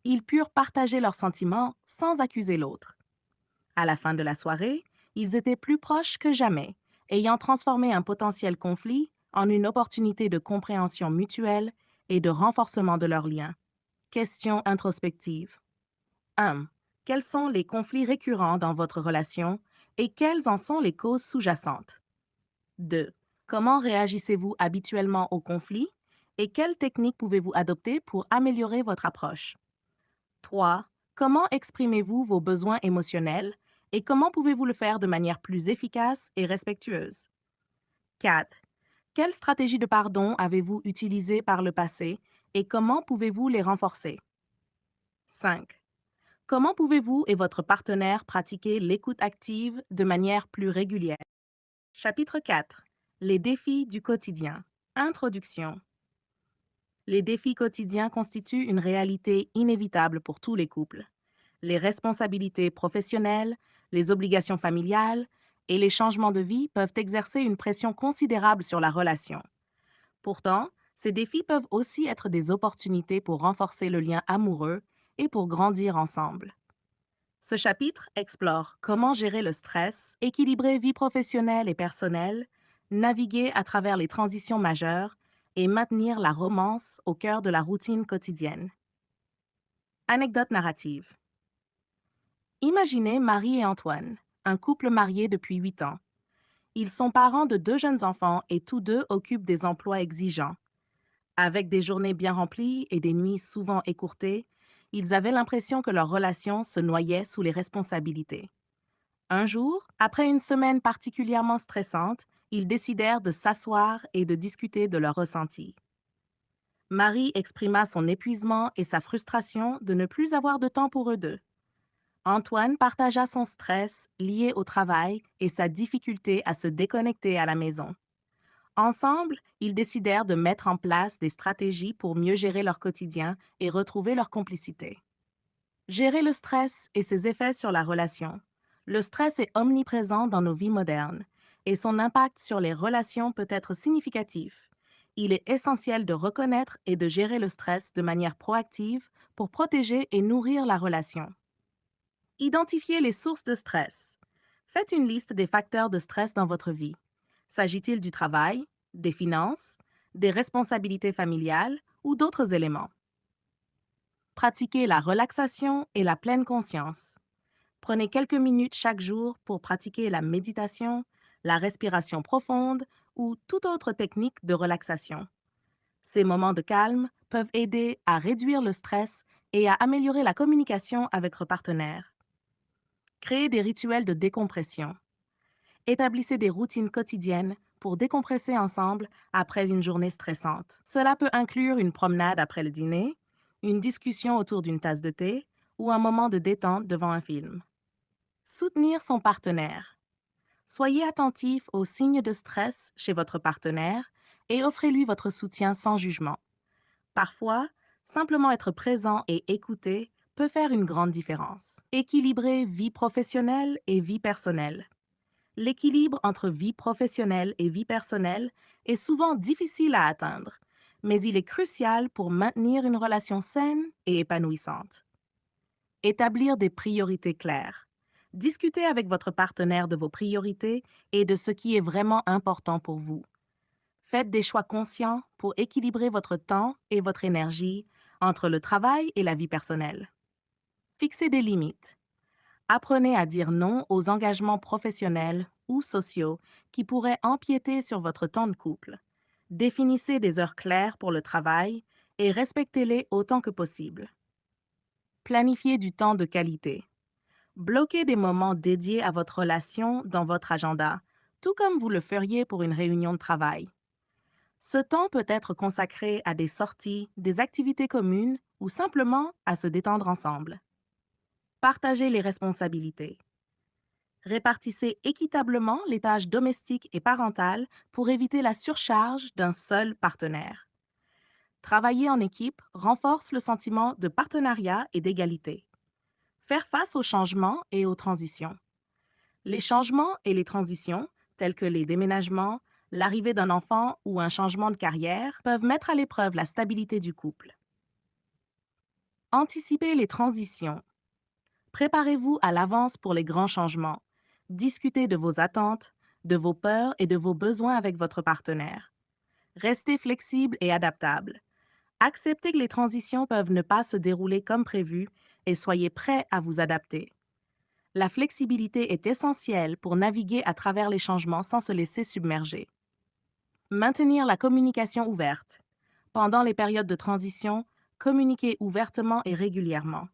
ils purent partager leurs sentiments sans accuser l'autre. À la fin de la soirée, ils étaient plus proches que jamais, ayant transformé un potentiel conflit en une opportunité de compréhension mutuelle et de renforcement de leurs liens. Question introspective. 1. Quels sont les conflits récurrents dans votre relation et quelles en sont les causes sous-jacentes? 2. Comment réagissez-vous habituellement aux conflits et quelles techniques pouvez-vous adopter pour améliorer votre approche? 3. Comment exprimez-vous vos besoins émotionnels et comment pouvez-vous le faire de manière plus efficace et respectueuse? 4. Quelles stratégies de pardon avez-vous utilisées par le passé et comment pouvez-vous les renforcer? 5. Comment pouvez-vous et votre partenaire pratiquer l'écoute active de manière plus régulière? Chapitre 4. Les défis du quotidien. Introduction. Les défis quotidiens constituent une réalité inévitable pour tous les couples. Les responsabilités professionnelles, les obligations familiales et les changements de vie peuvent exercer une pression considérable sur la relation. Pourtant, ces défis peuvent aussi être des opportunités pour renforcer le lien amoureux et pour grandir ensemble. Ce chapitre explore comment gérer le stress, équilibrer vie professionnelle et personnelle, naviguer à travers les transitions majeures et maintenir la romance au cœur de la routine quotidienne. Anecdote narrative. Imaginez Marie et Antoine, un couple marié depuis 8 ans. Ils sont parents de 2 jeunes enfants et tous deux occupent des emplois exigeants. Avec des journées bien remplies et des nuits souvent écourtées, ils avaient l'impression que leur relation se noyait sous les responsabilités. Un jour, après une semaine particulièrement stressante, ils décidèrent de s'asseoir et de discuter de leurs ressentis. Marie exprima son épuisement et sa frustration de ne plus avoir de temps pour eux deux. Antoine partagea son stress lié au travail et sa difficulté à se déconnecter à la maison. Ensemble, ils décidèrent de mettre en place des stratégies pour mieux gérer leur quotidien et retrouver leur complicité. Gérer le stress et ses effets sur la relation. Le stress est omniprésent dans nos vies modernes et son impact sur les relations peut être significatif. Il est essentiel de reconnaître et de gérer le stress de manière proactive pour protéger et nourrir la relation. Identifiez les sources de stress. Faites une liste des facteurs de stress dans votre vie. S'agit-il du travail, des finances, des responsabilités familiales ou d'autres éléments? Pratiquez la relaxation et la pleine conscience. Prenez quelques minutes chaque jour pour pratiquer la méditation, la respiration profonde ou toute autre technique de relaxation. Ces moments de calme peuvent aider à réduire le stress et à améliorer la communication avec votre partenaire. Créez des rituels de décompression. Établissez des routines quotidiennes pour décompresser ensemble après une journée stressante. Cela peut inclure une promenade après le dîner, une discussion autour d'une tasse de thé ou un moment de détente devant un film. Soutenir son partenaire. Soyez attentif aux signes de stress chez votre partenaire et offrez-lui votre soutien sans jugement. Parfois, simplement être présent et écouter peut faire une grande différence. Équilibrer vie professionnelle et vie personnelle. L'équilibre entre vie professionnelle et vie personnelle est souvent difficile à atteindre, mais il est crucial pour maintenir une relation saine et épanouissante. Établir des priorités claires. Discutez avec votre partenaire de vos priorités et de ce qui est vraiment important pour vous. Faites des choix conscients pour équilibrer votre temps et votre énergie entre le travail et la vie personnelle. Fixez des limites. Apprenez à dire non aux engagements professionnels ou sociaux qui pourraient empiéter sur votre temps de couple. Définissez des heures claires pour le travail et respectez-les autant que possible. Planifiez du temps de qualité. Bloquez des moments dédiés à votre relation dans votre agenda, tout comme vous le feriez pour une réunion de travail. Ce temps peut être consacré à des sorties, des activités communes ou simplement à se détendre ensemble. Partagez les responsabilités. Répartissez équitablement les tâches domestiques et parentales pour éviter la surcharge d'un seul partenaire. Travailler en équipe renforce le sentiment de partenariat et d'égalité. Faire face aux changements et aux transitions. Les changements et les transitions, tels que les déménagements, l'arrivée d'un enfant ou un changement de carrière, peuvent mettre à l'épreuve la stabilité du couple. Anticipez les transitions. Préparez-vous à l'avance pour les grands changements. Discutez de vos attentes, de vos peurs et de vos besoins avec votre partenaire. Restez flexible et adaptable. Acceptez que les transitions peuvent ne pas se dérouler comme prévu et soyez prêt à vous adapter. La flexibilité est essentielle pour naviguer à travers les changements sans se laisser submerger. Maintenir la communication ouverte. Pendant les périodes de transition, communiquez ouvertement et régulièrement.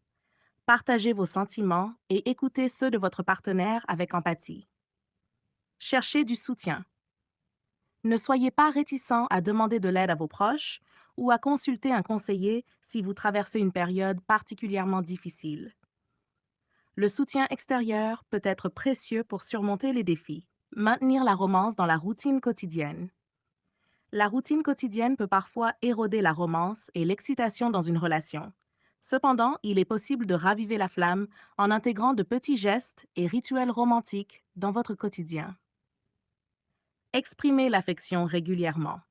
Partagez vos sentiments et écoutez ceux de votre partenaire avec empathie. Cherchez du soutien. Ne soyez pas réticent à demander de l'aide à vos proches ou à consulter un conseiller si vous traversez une période particulièrement difficile. Le soutien extérieur peut être précieux pour surmonter les défis. Maintenir la romance dans la routine quotidienne. La routine quotidienne peut parfois éroder la romance et l'excitation dans une relation. Cependant, il est possible de raviver la flamme en intégrant de petits gestes et rituels romantiques dans votre quotidien. Exprimez l'affection régulièrement.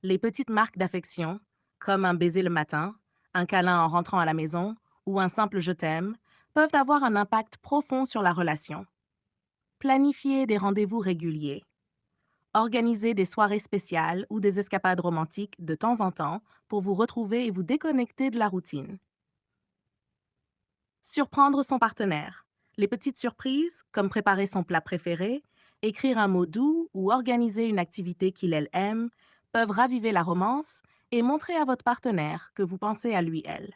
Les petites marques d'affection, comme un baiser le matin, un câlin en rentrant à la maison ou un simple je t'aime, peuvent avoir un impact profond sur la relation. Planifiez des rendez-vous réguliers. Organisez des soirées spéciales ou des escapades romantiques de temps en temps pour vous retrouver et vous déconnecter de la routine. Surprendre son partenaire. Les petites surprises, comme préparer son plat préféré, écrire un mot doux ou organiser une activité qu'il elle aime, peuvent raviver la romance et montrer à votre partenaire que vous pensez à lui-elle.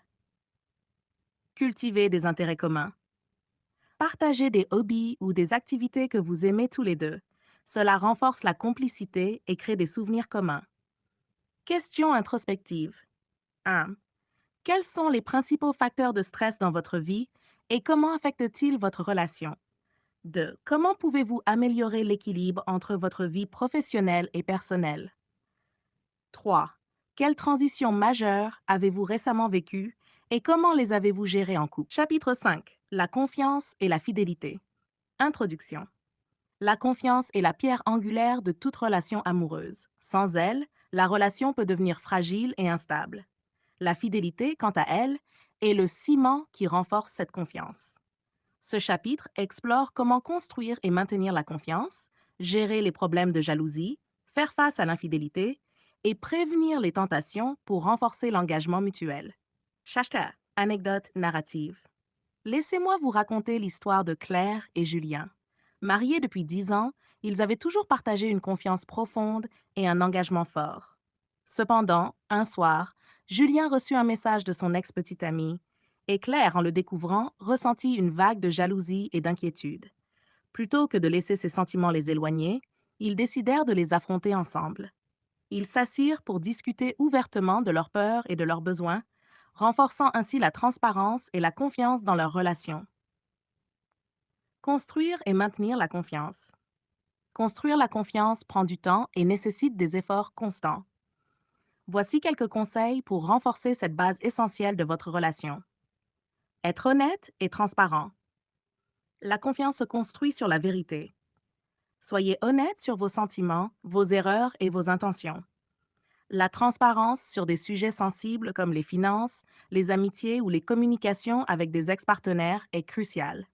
Cultiver des intérêts communs. Partagez des hobbies ou des activités que vous aimez tous les deux. Cela renforce la complicité et crée des souvenirs communs. Question introspective. 1. Quels sont les principaux facteurs de stress dans votre vie et comment affectent-ils votre relation? 2. Comment pouvez-vous améliorer l'équilibre entre votre vie professionnelle et personnelle? 3. Quelles transitions majeures avez-vous récemment vécues et comment les avez-vous gérées en couple? Chapitre 5. La confiance et la fidélité. Introduction. La confiance est la pierre angulaire de toute relation amoureuse. Sans elle, la relation peut devenir fragile et instable. La fidélité, quant à elle, est le ciment qui renforce cette confiance. Ce chapitre explore comment construire et maintenir la confiance, gérer les problèmes de jalousie, faire face à l'infidélité et prévenir les tentations pour renforcer l'engagement mutuel. Chashka, anecdote narrative. Laissez-moi vous raconter l'histoire de Claire et Julien. Mariés depuis 10 ans, ils avaient toujours partagé une confiance profonde et un engagement fort. Cependant, un soir, Julien reçut un message de son ex-petite amie et Claire, en le découvrant, ressentit une vague de jalousie et d'inquiétude. Plutôt que de laisser ces sentiments les éloigner, ils décidèrent de les affronter ensemble. Ils s'assirent pour discuter ouvertement de leurs peurs et de leurs besoins, renforçant ainsi la transparence et la confiance dans leur relation. Construire et maintenir la confiance. Construire la confiance prend du temps et nécessite des efforts constants. Voici quelques conseils pour renforcer cette base essentielle de votre relation. Être honnête et transparent. La confiance se construit sur la vérité. Soyez honnête sur vos sentiments, vos erreurs et vos intentions. La transparence sur des sujets sensibles comme les finances, les amitiés ou les communications avec des ex-partenaires est cruciale.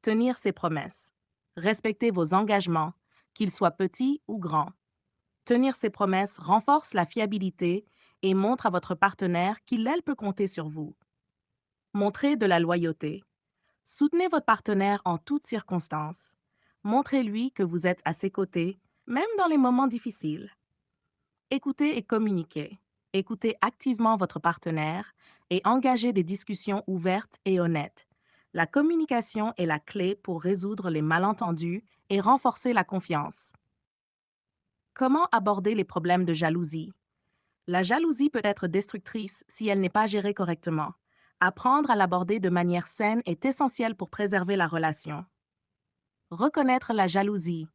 Tenir ses promesses. Respectez vos engagements, qu'ils soient petits ou grands. Tenir ses promesses renforce la fiabilité et montre à votre partenaire qu'il elle peut compter sur vous. Montrez de la loyauté. Soutenez votre partenaire en toutes circonstances. Montrez-lui que vous êtes à ses côtés, même dans les moments difficiles. Écoutez et communiquez. Écoutez activement votre partenaire et engagez des discussions ouvertes et honnêtes. La communication est la clé pour résoudre les malentendus et renforcer la confiance. Comment aborder les problèmes de jalousie? La jalousie peut être destructrice si elle n'est pas gérée correctement. Apprendre à l'aborder de manière saine est essentiel pour préserver la relation. Reconnaître la jalousie.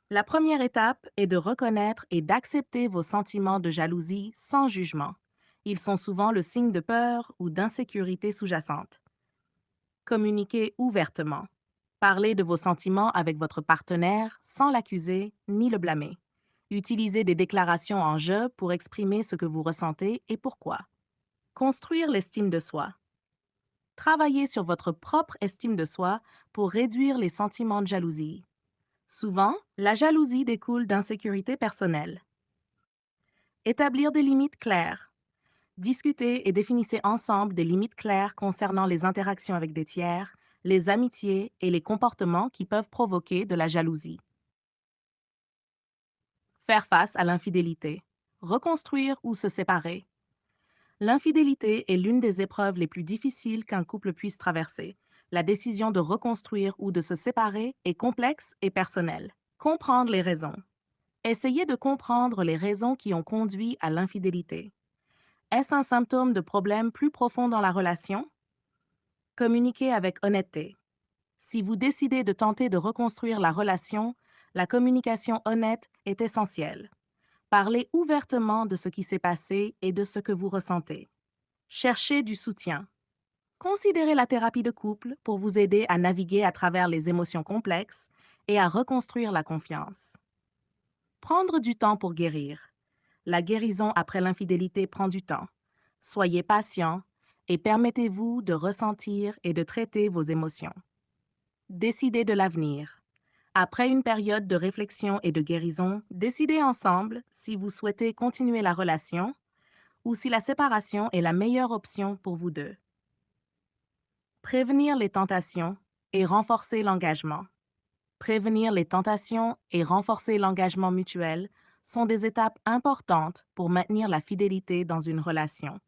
La première étape est de reconnaître et d'accepter vos sentiments de jalousie sans jugement. Ils sont souvent le signe de peur ou d'insécurité sous-jacente. Communiquez ouvertement. Parlez de vos sentiments avec votre partenaire sans l'accuser ni le blâmer. Utilisez des déclarations en je pour exprimer ce que vous ressentez et pourquoi. Construire l'estime de soi. Travaillez sur votre propre estime de soi pour réduire les sentiments de jalousie. Souvent, la jalousie découle d'insécurité personnelle. Établir des limites claires. Discutez et définissez ensemble des limites claires concernant les interactions avec des tiers, les amitiés et les comportements qui peuvent provoquer de la jalousie. Faire face à l'infidélité. Reconstruire ou se séparer. L'infidélité est l'une des épreuves les plus difficiles qu'un couple puisse traverser. La décision de reconstruire ou de se séparer est complexe et personnelle. Comprendre les raisons. Essayez de comprendre les raisons qui ont conduit à l'infidélité. Est-ce un symptôme de problèmes plus profonds dans la relation? Communiquez avec honnêteté. Si vous décidez de tenter de reconstruire la relation, la communication honnête est essentielle. Parlez ouvertement de ce qui s'est passé et de ce que vous ressentez. Cherchez du soutien. Considérez la thérapie de couple pour vous aider à naviguer à travers les émotions complexes et à reconstruire la confiance. Prendre du temps pour guérir. La guérison après l'infidélité prend du temps. Soyez patient et permettez-vous de ressentir et de traiter vos émotions. Décidez de l'avenir. Après une période de réflexion et de guérison, décidez ensemble si vous souhaitez continuer la relation ou si la séparation est la meilleure option pour vous deux. Prévenir les tentations et renforcer l'engagement. Prévenir les tentations et renforcer l'engagement mutuel sont des étapes importantes pour maintenir la fidélité dans une relation.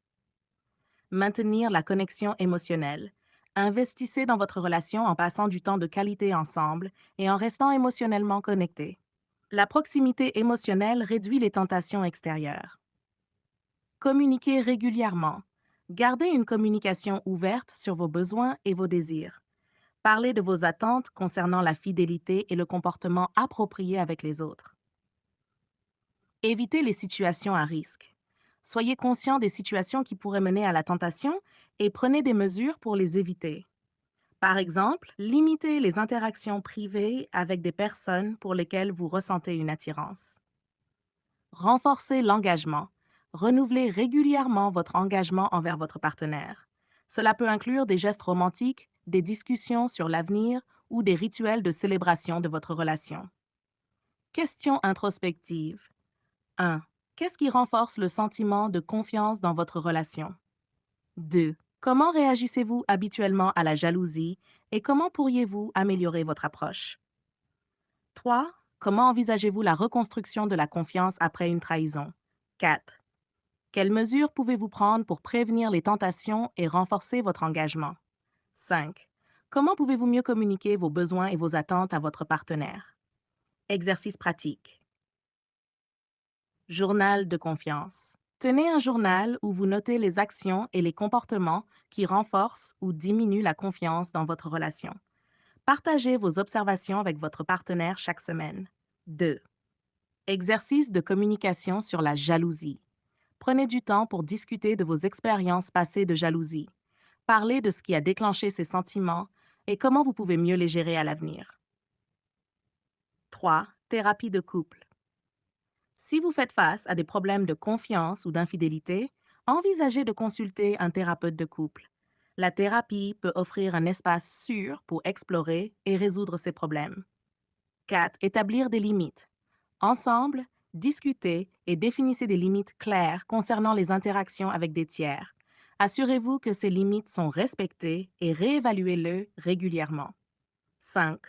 Maintenir la connexion émotionnelle. Investissez dans votre relation en passant du temps de qualité ensemble et en restant émotionnellement connectés. La proximité émotionnelle réduit les tentations extérieures. Communiquez régulièrement. Gardez une communication ouverte sur vos besoins et vos désirs. Parlez de vos attentes concernant la fidélité et le comportement approprié avec les autres. Évitez les situations à risque. Soyez conscient des situations qui pourraient mener à la tentation et prenez des mesures pour les éviter. Par exemple, limitez les interactions privées avec des personnes pour lesquelles vous ressentez une attirance. Renforcez l'engagement. Renouvelez régulièrement votre engagement envers votre partenaire. Cela peut inclure des gestes romantiques, des discussions sur l'avenir ou des rituels de célébration de votre relation. Question introspective. 1. Qu'est-ce qui renforce le sentiment de confiance dans votre relation? 2. Comment réagissez-vous habituellement à la jalousie et comment pourriez-vous améliorer votre approche? 3. Comment envisagez-vous la reconstruction de la confiance après une trahison? 4. Quelles mesures pouvez-vous prendre pour prévenir les tentations et renforcer votre engagement? 5. Comment pouvez-vous mieux communiquer vos besoins et vos attentes à votre partenaire? Exercice pratique. Journal de confiance. Tenez un journal où vous notez les actions et les comportements qui renforcent ou diminuent la confiance dans votre relation. Partagez vos observations avec votre partenaire chaque semaine. 2. Exercice de communication sur la jalousie. Prenez du temps pour discuter de vos expériences passées de jalousie. Parlez de ce qui a déclenché ces sentiments et comment vous pouvez mieux les gérer à l'avenir. 3. Thérapie de couple. Si vous faites face à des problèmes de confiance ou d'infidélité, envisagez de consulter un thérapeute de couple. La thérapie peut offrir un espace sûr pour explorer et résoudre ces problèmes. 4. Établir des limites. Ensemble, discutez et définissez des limites claires concernant les interactions avec des tiers. Assurez-vous que ces limites sont respectées et réévaluez-le régulièrement. 5.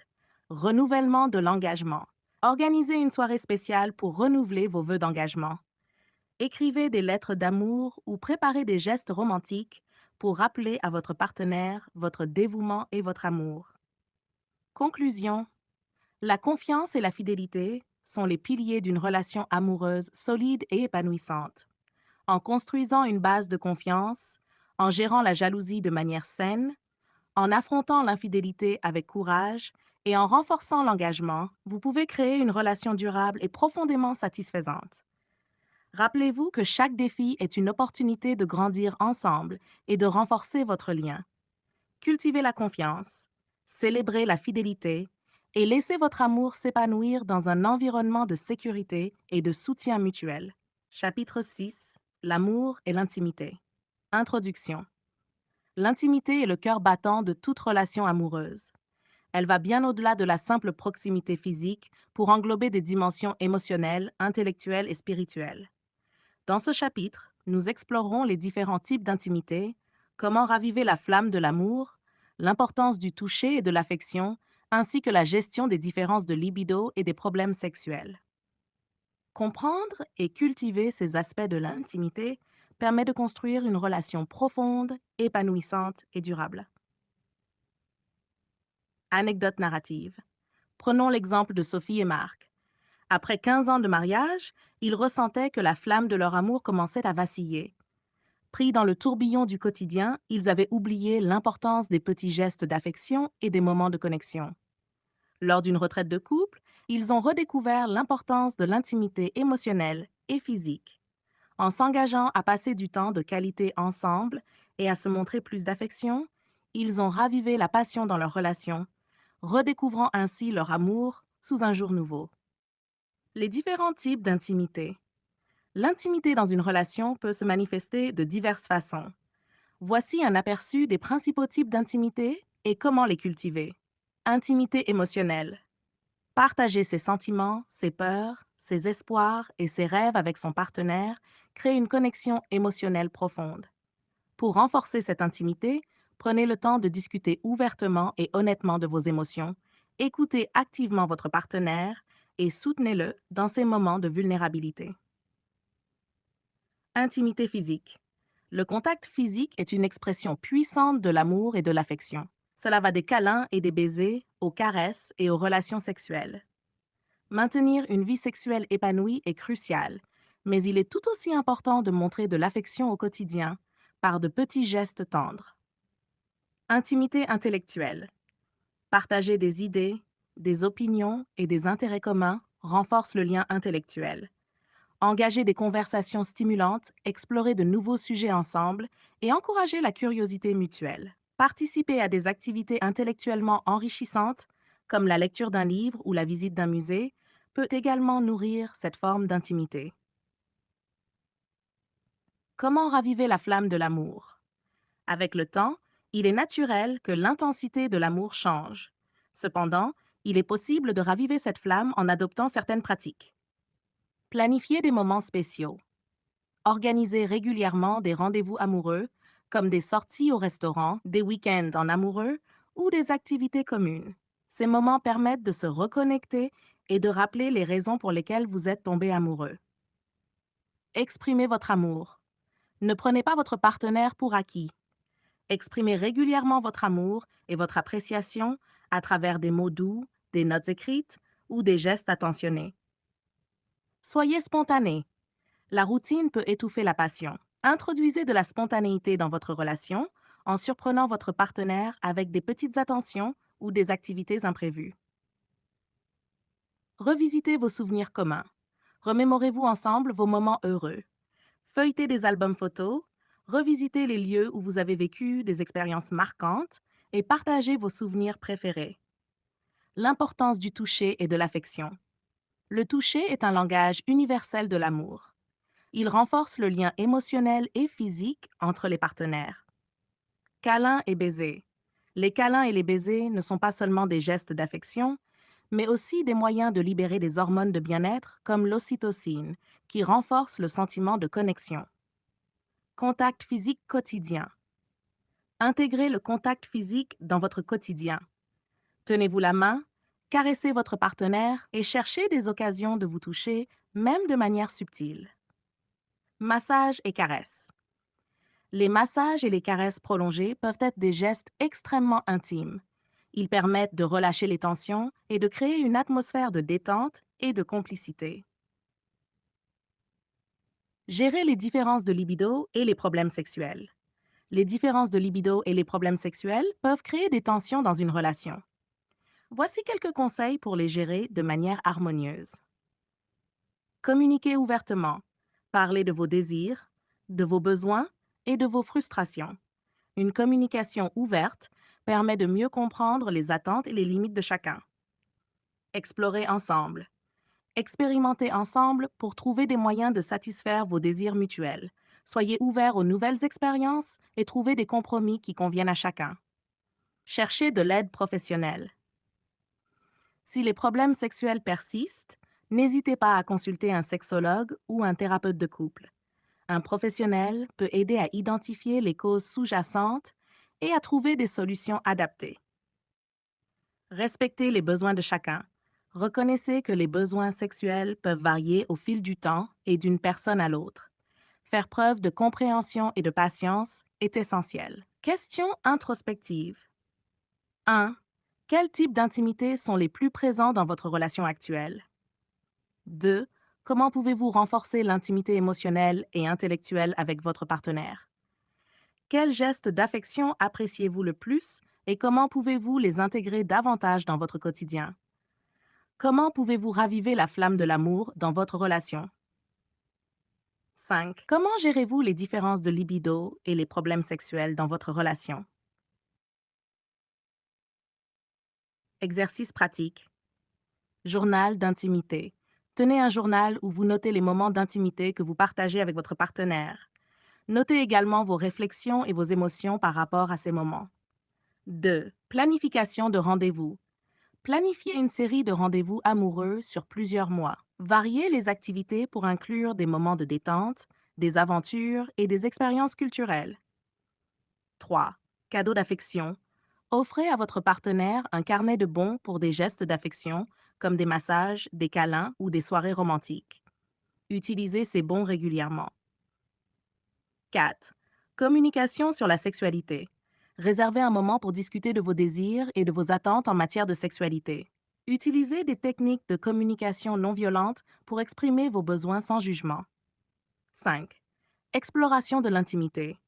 Renouvellement de l'engagement. Organisez une soirée spéciale pour renouveler vos vœux d'engagement. Écrivez des lettres d'amour ou préparez des gestes romantiques pour rappeler à votre partenaire votre dévouement et votre amour. Conclusion. La confiance et la fidélité sont les piliers d'une relation amoureuse solide et épanouissante. En construisant une base de confiance, en gérant la jalousie de manière saine, en affrontant l'infidélité avec courage et en renforçant l'engagement, vous pouvez créer une relation durable et profondément satisfaisante. Rappelez-vous que chaque défi est une opportunité de grandir ensemble et de renforcer votre lien. Cultivez la confiance, célébrez la fidélité et laissez votre amour s'épanouir dans un environnement de sécurité et de soutien mutuel. Chapitre 6. L'amour et l'intimité. Introduction. L'intimité est le cœur battant de toute relation amoureuse. Elle va bien au-delà de la simple proximité physique pour englober des dimensions émotionnelles, intellectuelles et spirituelles. Dans ce chapitre, nous explorerons les différents types d'intimité, comment raviver la flamme de l'amour, l'importance du toucher et de l'affection, ainsi que la gestion des différences de libido et des problèmes sexuels. Comprendre et cultiver ces aspects de l'intimité permet de construire une relation profonde, épanouissante et durable. Anecdote narrative. Prenons l'exemple de Sophie et Marc. Après 15 ans de mariage, ils ressentaient que la flamme de leur amour commençait à vaciller. Pris dans le tourbillon du quotidien, ils avaient oublié l'importance des petits gestes d'affection et des moments de connexion. Lors d'une retraite de couple, ils ont redécouvert l'importance de l'intimité émotionnelle et physique. En s'engageant à passer du temps de qualité ensemble et à se montrer plus d'affection, ils ont ravivé la passion dans leur relation, redécouvrant ainsi leur amour sous un jour nouveau. Les différents types d'intimité. L'intimité dans une relation peut se manifester de diverses façons. Voici un aperçu des principaux types d'intimité et comment les cultiver. Intimité émotionnelle. Partager ses sentiments, ses peurs, ses espoirs et ses rêves avec son partenaire crée une connexion émotionnelle profonde. Pour renforcer cette intimité, prenez le temps de discuter ouvertement et honnêtement de vos émotions, écoutez activement votre partenaire et soutenez-le dans ses moments de vulnérabilité. Intimité physique. Le contact physique est une expression puissante de l'amour et de l'affection. Cela va des câlins et des baisers aux caresses et aux relations sexuelles. Maintenir une vie sexuelle épanouie est crucial, mais il est tout aussi important de montrer de l'affection au quotidien par de petits gestes tendres. Intimité intellectuelle. Partager des idées, des opinions et des intérêts communs renforce le lien intellectuel. Engager des conversations stimulantes, explorer de nouveaux sujets ensemble et encourager la curiosité mutuelle. Participer à des activités intellectuellement enrichissantes, comme la lecture d'un livre ou la visite d'un musée, peut également nourrir cette forme d'intimité. Comment raviver la flamme de l'amour? Avec le temps, il est naturel que l'intensité de l'amour change. Cependant, il est possible de raviver cette flamme en adoptant certaines pratiques. Planifier des moments spéciaux. Organiser régulièrement des rendez-vous amoureux, comme des sorties au restaurant, des week-ends en amoureux ou des activités communes. Ces moments permettent de se reconnecter et de rappeler les raisons pour lesquelles vous êtes tombé amoureux. Exprimez votre amour. Ne prenez pas votre partenaire pour acquis. Exprimez régulièrement votre amour et votre appréciation à travers des mots doux, des notes écrites ou des gestes attentionnés. Soyez spontané. La routine peut étouffer la passion. Introduisez de la spontanéité dans votre relation en surprenant votre partenaire avec des petites attentions ou des activités imprévues. Revisitez vos souvenirs communs. Remémorez-vous ensemble vos moments heureux. Feuilletez des albums photos, revisitez les lieux où vous avez vécu des expériences marquantes et partagez vos souvenirs préférés. L'importance du toucher et de l'affection. Le toucher est un langage universel de l'amour. Il renforce le lien émotionnel et physique entre les partenaires. Câlins et baisers. Les câlins et les baisers ne sont pas seulement des gestes d'affection, mais aussi des moyens de libérer des hormones de bien-être comme l'ocytocine, qui renforcent le sentiment de connexion. Contact physique quotidien. Intégrez le contact physique dans votre quotidien. Tenez-vous la main, caressez votre partenaire et cherchez des occasions de vous toucher, même de manière subtile. Massage et caresses. Les massages et les caresses prolongées peuvent être des gestes extrêmement intimes. Ils permettent de relâcher les tensions et de créer une atmosphère de détente et de complicité. Gérer les différences de libido et les problèmes sexuels. Les différences de libido et les problèmes sexuels peuvent créer des tensions dans une relation. Voici quelques conseils pour les gérer de manière harmonieuse. Communiquez ouvertement. Parlez de vos désirs, de vos besoins et de vos frustrations. Une communication ouverte permet de mieux comprendre les attentes et les limites de chacun. Explorez ensemble. Expérimentez ensemble pour trouver des moyens de satisfaire vos désirs mutuels. Soyez ouverts aux nouvelles expériences et trouvez des compromis qui conviennent à chacun. Cherchez de l'aide professionnelle. Si les problèmes sexuels persistent, n'hésitez pas à consulter un sexologue ou un thérapeute de couple. Un professionnel peut aider à identifier les causes sous-jacentes et à trouver des solutions adaptées. Respectez les besoins de chacun. Reconnaissez que les besoins sexuels peuvent varier au fil du temps et d'une personne à l'autre. Faire preuve de compréhension et de patience est essentiel. Question introspective. 1. Quels types d'intimité sont les plus présents dans votre relation actuelle? 2. Comment pouvez-vous renforcer l'intimité émotionnelle et intellectuelle avec votre partenaire? Quels gestes d'affection appréciez-vous le plus et comment pouvez-vous les intégrer davantage dans votre quotidien? Comment pouvez-vous raviver la flamme de l'amour dans votre relation? 5. Comment gérez-vous les différences de libido et les problèmes sexuels dans votre relation? Exercice pratique. Journal d'intimité. Tenez un journal où vous notez les moments d'intimité que vous partagez avec votre partenaire. Notez également vos réflexions et vos émotions par rapport à ces moments. 2. Planification de rendez-vous. Planifiez une série de rendez-vous amoureux sur plusieurs mois. Variez les activités pour inclure des moments de détente, des aventures et des expériences culturelles. 3. Cadeau d'affection. Offrez à votre partenaire un carnet de bons pour des gestes d'affection, comme des massages, des câlins ou des soirées romantiques. Utilisez ces bons régulièrement. 4. Communication sur la sexualité. Réservez un moment pour discuter de vos désirs et de vos attentes en matière de sexualité. Utilisez des techniques de communication non violente pour exprimer vos besoins sans jugement. 5. Exploration de l'intimité.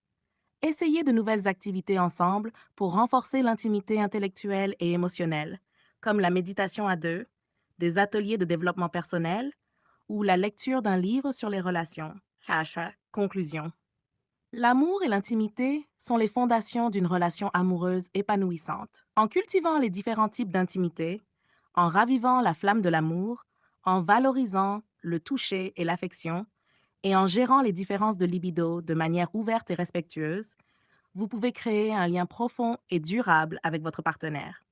Essayez de nouvelles activités ensemble pour renforcer l'intimité intellectuelle et émotionnelle, comme la méditation à deux, des ateliers de développement personnel ou la lecture d'un livre sur les relations. Conclusion. L'amour et l'intimité sont les fondations d'une relation amoureuse épanouissante. En cultivant les différents types d'intimité, en ravivant la flamme de l'amour, en valorisant le toucher et l'affection, et en gérant les différences de libido de manière ouverte et respectueuse, vous pouvez créer un lien profond et durable avec votre partenaire.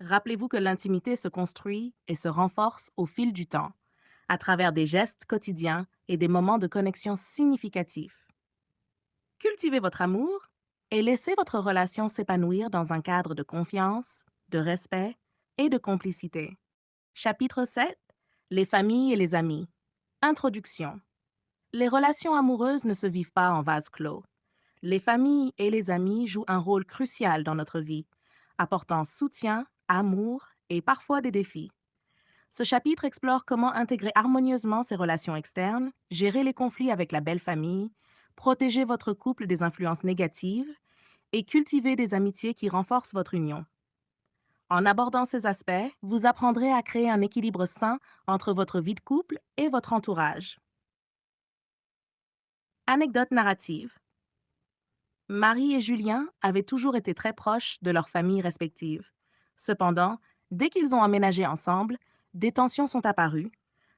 Rappelez-vous que l'intimité se construit et se renforce au fil du temps, à travers des gestes quotidiens et des moments de connexion significatifs. Cultivez votre amour et laissez votre relation s'épanouir dans un cadre de confiance, de respect et de complicité. Chapitre 7. Les familles et les amis. Introduction. Les relations amoureuses ne se vivent pas en vase clos. Les familles et les amis jouent un rôle crucial dans notre vie, apportant soutien, amour et parfois des défis. Ce chapitre explore comment intégrer harmonieusement ces relations externes, gérer les conflits avec la belle famille, protéger votre couple des influences négatives et cultiver des amitiés qui renforcent votre union. En abordant ces aspects, vous apprendrez à créer un équilibre sain entre votre vie de couple et votre entourage. Anecdote narrative. Marie et Julien avaient toujours été très proches de leurs familles respectives. Cependant, dès qu'ils ont emménagé ensemble, des tensions sont apparues,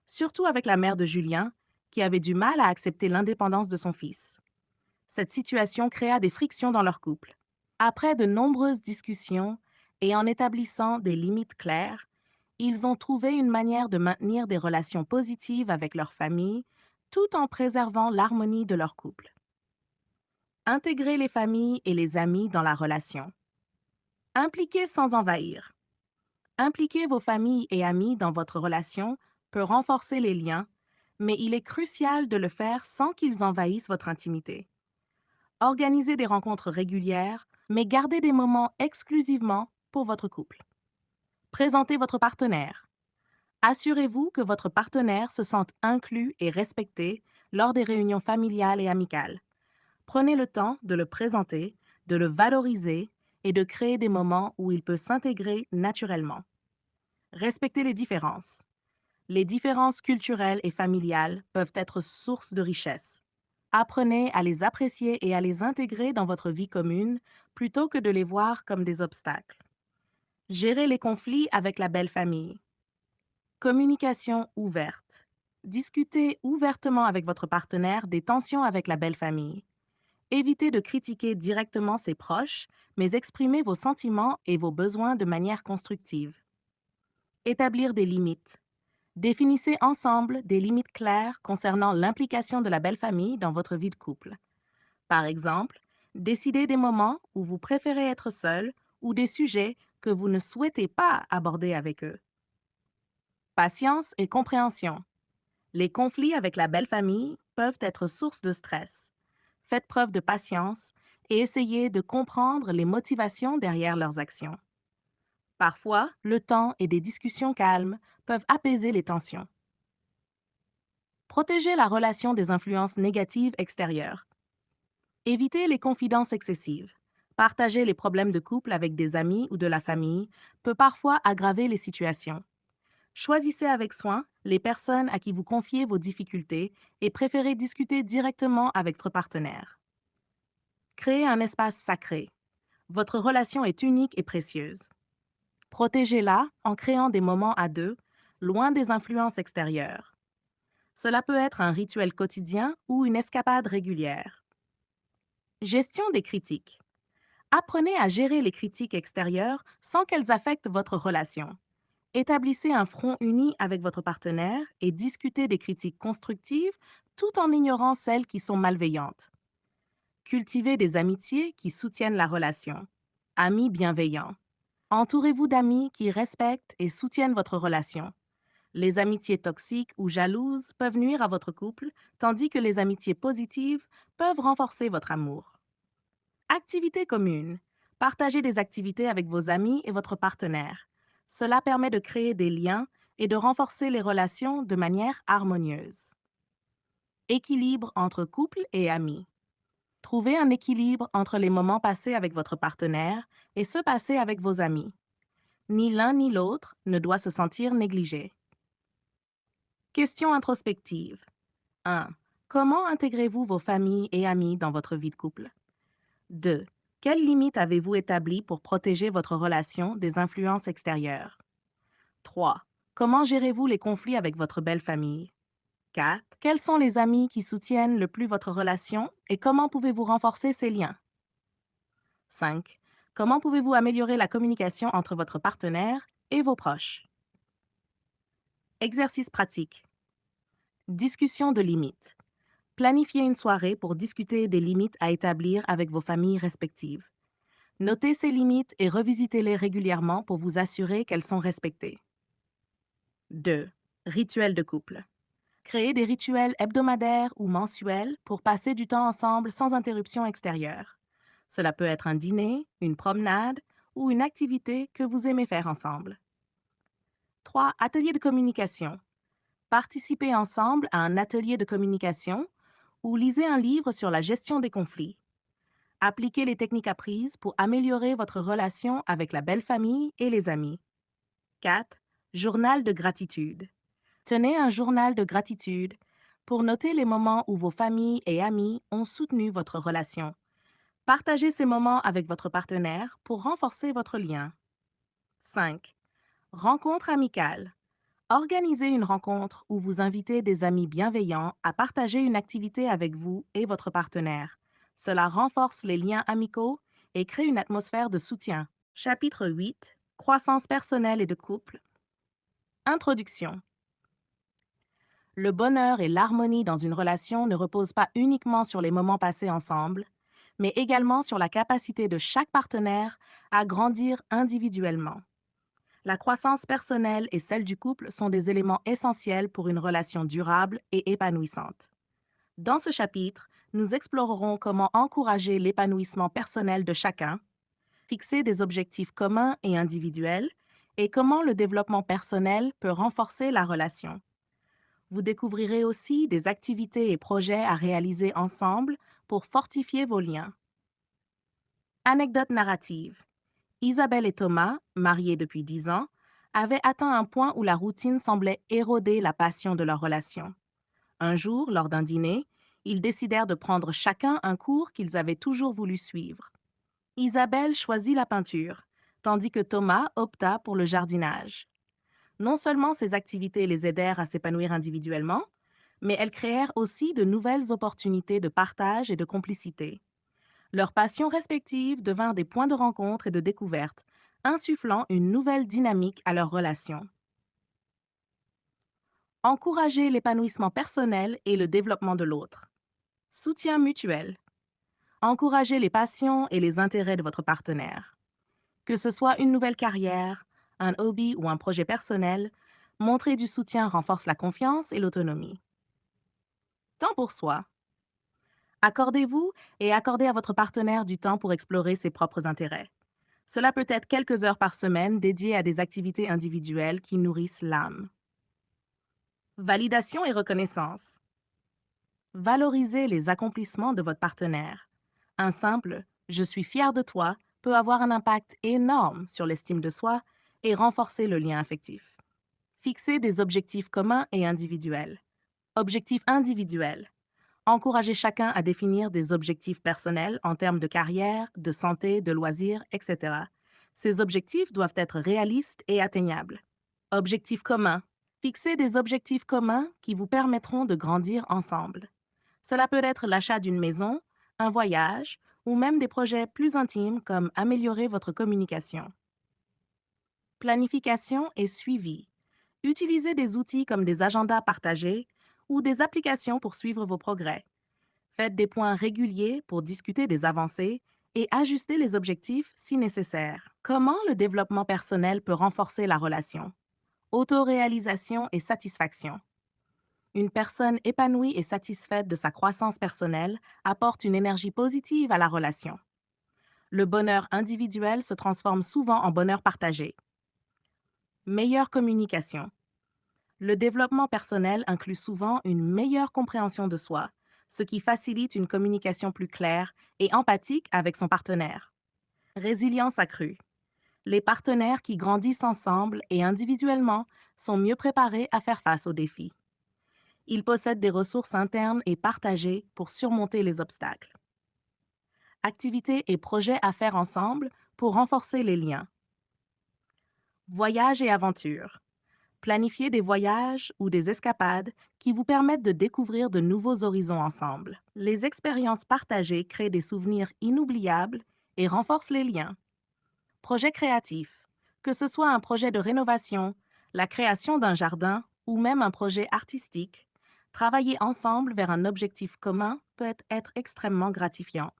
surtout avec la mère de Julien, qui avait du mal à accepter l'indépendance de son fils. Cette situation créa des frictions dans leur couple. Après de nombreuses discussions et en établissant des limites claires, ils ont trouvé une manière de maintenir des relations positives avec leur famille tout en préservant l'harmonie de leur couple. Intégrer les familles et les amis dans la relation. Impliquer sans envahir. Impliquer vos familles et amis dans votre relation peut renforcer les liens, mais il est crucial de le faire sans qu'ils envahissent votre intimité. Organisez des rencontres régulières, mais gardez des moments exclusivement pour votre couple. Présentez votre partenaire. Assurez-vous que votre partenaire se sente inclus et respecté lors des réunions familiales et amicales. Prenez le temps de le présenter, de le valoriser et de créer des moments où il peut s'intégrer naturellement. Respectez les différences. Les différences culturelles et familiales peuvent être source de richesse. Apprenez à les apprécier et à les intégrer dans votre vie commune plutôt que de les voir comme des obstacles. Gérez les conflits avec la belle famille. Communication ouverte. Discutez ouvertement avec votre partenaire des tensions avec la belle famille. Évitez de critiquer directement ses proches, mais exprimez vos sentiments et vos besoins de manière constructive. Établir des limites. Définissez ensemble des limites claires concernant l'implication de la belle famille dans votre vie de couple. Par exemple, décidez des moments où vous préférez être seul ou des sujets que vous ne souhaitez pas aborder avec eux. Patience et compréhension. Les conflits avec la belle famille peuvent être source de stress. Faites preuve de patience et essayez de comprendre les motivations derrière leurs actions. Parfois, le temps et des discussions calmes peuvent apaiser les tensions. Protégez la relation des influences négatives extérieures. Évitez les confidences excessives. Partager les problèmes de couple avec des amis ou de la famille peut parfois aggraver les situations. Choisissez avec soin les personnes à qui vous confiez vos difficultés et préférez discuter directement avec votre partenaire. Créez un espace sacré. Votre relation est unique et précieuse. Protégez-la en créant des moments à deux, loin des influences extérieures. Cela peut être un rituel quotidien ou une escapade régulière. Gestion des critiques. Apprenez à gérer les critiques extérieures sans qu'elles affectent votre relation. Établissez un front uni avec votre partenaire et discutez des critiques constructives tout en ignorant celles qui sont malveillantes. Cultivez des amitiés qui soutiennent la relation. Amis bienveillants. Entourez-vous d'amis qui respectent et soutiennent votre relation. Les amitiés toxiques ou jalouses peuvent nuire à votre couple, tandis que les amitiés positives peuvent renforcer votre amour. Activités communes. Partagez des activités avec vos amis et votre partenaire. Cela permet de créer des liens et de renforcer les relations de manière harmonieuse. Équilibre entre couple et amis. Trouvez un équilibre entre les moments passés avec votre partenaire et ceux passés avec vos amis. Ni l'un ni l'autre ne doit se sentir négligé. Question introspective. 1. Comment intégrez-vous vos familles et amis dans votre vie de couple? 2. Quelles limites avez-vous établies pour protéger votre relation des influences extérieures? 3. Comment gérez-vous les conflits avec votre belle famille? 4. Quels sont les amis qui soutiennent le plus votre relation et comment pouvez-vous renforcer ces liens? 5. Comment pouvez-vous améliorer la communication entre votre partenaire et vos proches? Exercice pratique. Discussion de limites. Planifiez une soirée pour discuter des limites à établir avec vos familles respectives. Notez ces limites et revisitez-les régulièrement pour vous assurer qu'elles sont respectées. 2. Rituel de couple. Créez des rituels hebdomadaires ou mensuels pour passer du temps ensemble sans interruption extérieure. Cela peut être un dîner, une promenade ou une activité que vous aimez faire ensemble. 3. Atelier de communication. Participez ensemble à un atelier de communication ou lisez un livre sur la gestion des conflits. Appliquez les techniques apprises pour améliorer votre relation avec la belle famille et les amis. 4. Journal de gratitude. Tenez un journal de gratitude pour noter les moments où vos familles et amis ont soutenu votre relation. Partagez ces moments avec votre partenaire pour renforcer votre lien. 5. Rencontre amicale. Organisez une rencontre où vous invitez des amis bienveillants à partager une activité avec vous et votre partenaire. Cela renforce les liens amicaux et crée une atmosphère de soutien. Chapitre 8. Croissance personnelle et de couple. Introduction. Le bonheur et l'harmonie dans une relation ne reposent pas uniquement sur les moments passés ensemble, mais également sur la capacité de chaque partenaire à grandir individuellement. La croissance personnelle et celle du couple sont des éléments essentiels pour une relation durable et épanouissante. Dans ce chapitre, nous explorerons comment encourager l'épanouissement personnel de chacun, fixer des objectifs communs et individuels, et comment le développement personnel peut renforcer la relation. Vous découvrirez aussi des activités et projets à réaliser ensemble pour fortifier vos liens. Anecdote narrative. Isabelle et Thomas, mariés depuis 10 ans, avaient atteint un point où la routine semblait éroder la passion de leur relation. Un jour, lors d'un dîner, ils décidèrent de prendre chacun un cours qu'ils avaient toujours voulu suivre. Isabelle choisit la peinture, tandis que Thomas opta pour le jardinage. Non seulement ces activités les aidèrent à s'épanouir individuellement, mais elles créèrent aussi de nouvelles opportunités de partage et de complicité. Leurs passions respectives devinrent des points de rencontre et de découverte, insufflant une nouvelle dynamique à leur relation. Encourager l'épanouissement personnel et le développement de l'autre. Soutien mutuel. Encouragez les passions et les intérêts de votre partenaire. Que ce soit une nouvelle carrière, un hobby ou un projet personnel, montrer du soutien renforce la confiance et l'autonomie. Temps pour soi. Accordez-vous et accordez à votre partenaire du temps pour explorer ses propres intérêts. Cela peut être quelques heures par semaine dédiées à des activités individuelles qui nourrissent l'âme. Validation et reconnaissance. Valorisez les accomplissements de votre partenaire. Un simple « je suis fier de toi » peut avoir un impact énorme sur l'estime de soi et renforcer le lien affectif. Fixez des objectifs communs et individuels. Objectifs individuels. Encouragez chacun à définir des objectifs personnels en termes de carrière, de santé, de loisirs, etc. Ces objectifs doivent être réalistes et atteignables. Objectifs communs. Fixez des objectifs communs qui vous permettront de grandir ensemble. Cela peut être l'achat d'une maison, un voyage ou même des projets plus intimes comme améliorer votre communication. Planification et suivi. Utilisez des outils comme des agendas partagés ou des applications pour suivre vos progrès. Faites des points réguliers pour discuter des avancées et ajuster les objectifs si nécessaire. Comment le développement personnel peut renforcer la relation? Autoréalisation et satisfaction. Une personne épanouie et satisfaite de sa croissance personnelle apporte une énergie positive à la relation. Le bonheur individuel se transforme souvent en bonheur partagé. Meilleure communication. Le développement personnel inclut souvent une meilleure compréhension de soi, ce qui facilite une communication plus claire et empathique avec son partenaire. Résilience accrue. Les partenaires qui grandissent ensemble et individuellement sont mieux préparés à faire face aux défis. Ils possèdent des ressources internes et partagées pour surmonter les obstacles. Activités et projets à faire ensemble pour renforcer les liens. Voyages et aventures. Planifiez des voyages ou des escapades qui vous permettent de découvrir de nouveaux horizons ensemble. Les expériences partagées créent des souvenirs inoubliables et renforcent les liens. Projets créatifs. Que ce soit un projet de rénovation, la création d'un jardin ou même un projet artistique, travailler ensemble vers un objectif commun peut être extrêmement gratifiant.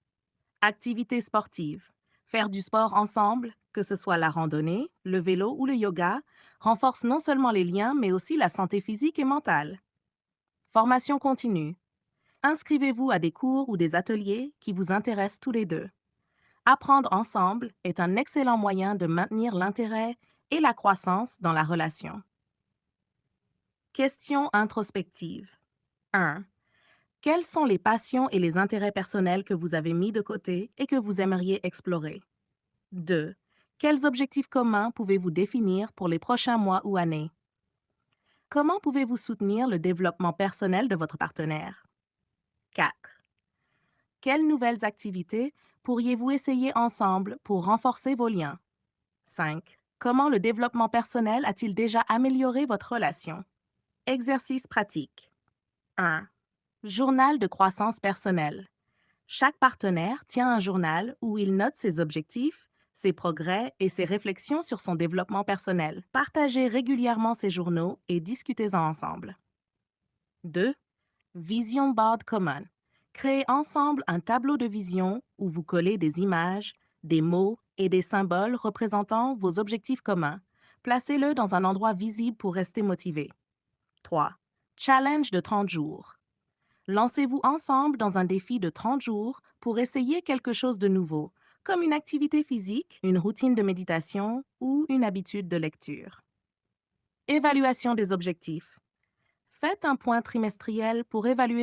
Activités sportives. Faire du sport ensemble, que ce soit la randonnée, le vélo ou le yoga, renforce non seulement les liens, mais aussi la santé physique et mentale. Formation continue. Inscrivez-vous à des cours ou des ateliers qui vous intéressent tous les deux. Apprendre ensemble est un excellent moyen de maintenir l'intérêt et la croissance dans la relation. Question introspective. 1. Quelles sont les passions et les intérêts personnels que vous avez mis de côté et que vous aimeriez explorer? 2. Quels objectifs communs pouvez-vous définir pour les prochains mois ou années? Comment pouvez-vous soutenir le développement personnel de votre partenaire? 4. Quelles nouvelles activités pourriez-vous essayer ensemble pour renforcer vos liens? 5. Comment le développement personnel a-t-il déjà amélioré votre relation? Exercice pratique. 1. Journal de croissance personnelle. Chaque partenaire tient un journal où il note ses objectifs, ses progrès et ses réflexions sur son développement personnel. Partagez régulièrement ces journaux et discutez-en ensemble. 2. Vision board common. Créez ensemble un tableau de vision où vous collez des images, des mots et des symboles représentant vos objectifs communs. Placez-le dans un endroit visible pour rester motivé. 3. Challenge de 30 jours. Lancez-vous ensemble dans un défi de 30 jours pour essayer quelque chose de nouveau, comme une activité physique, une routine de méditation ou une habitude de lecture. Évaluation des objectifs. Faites un point trimestriel pour évaluer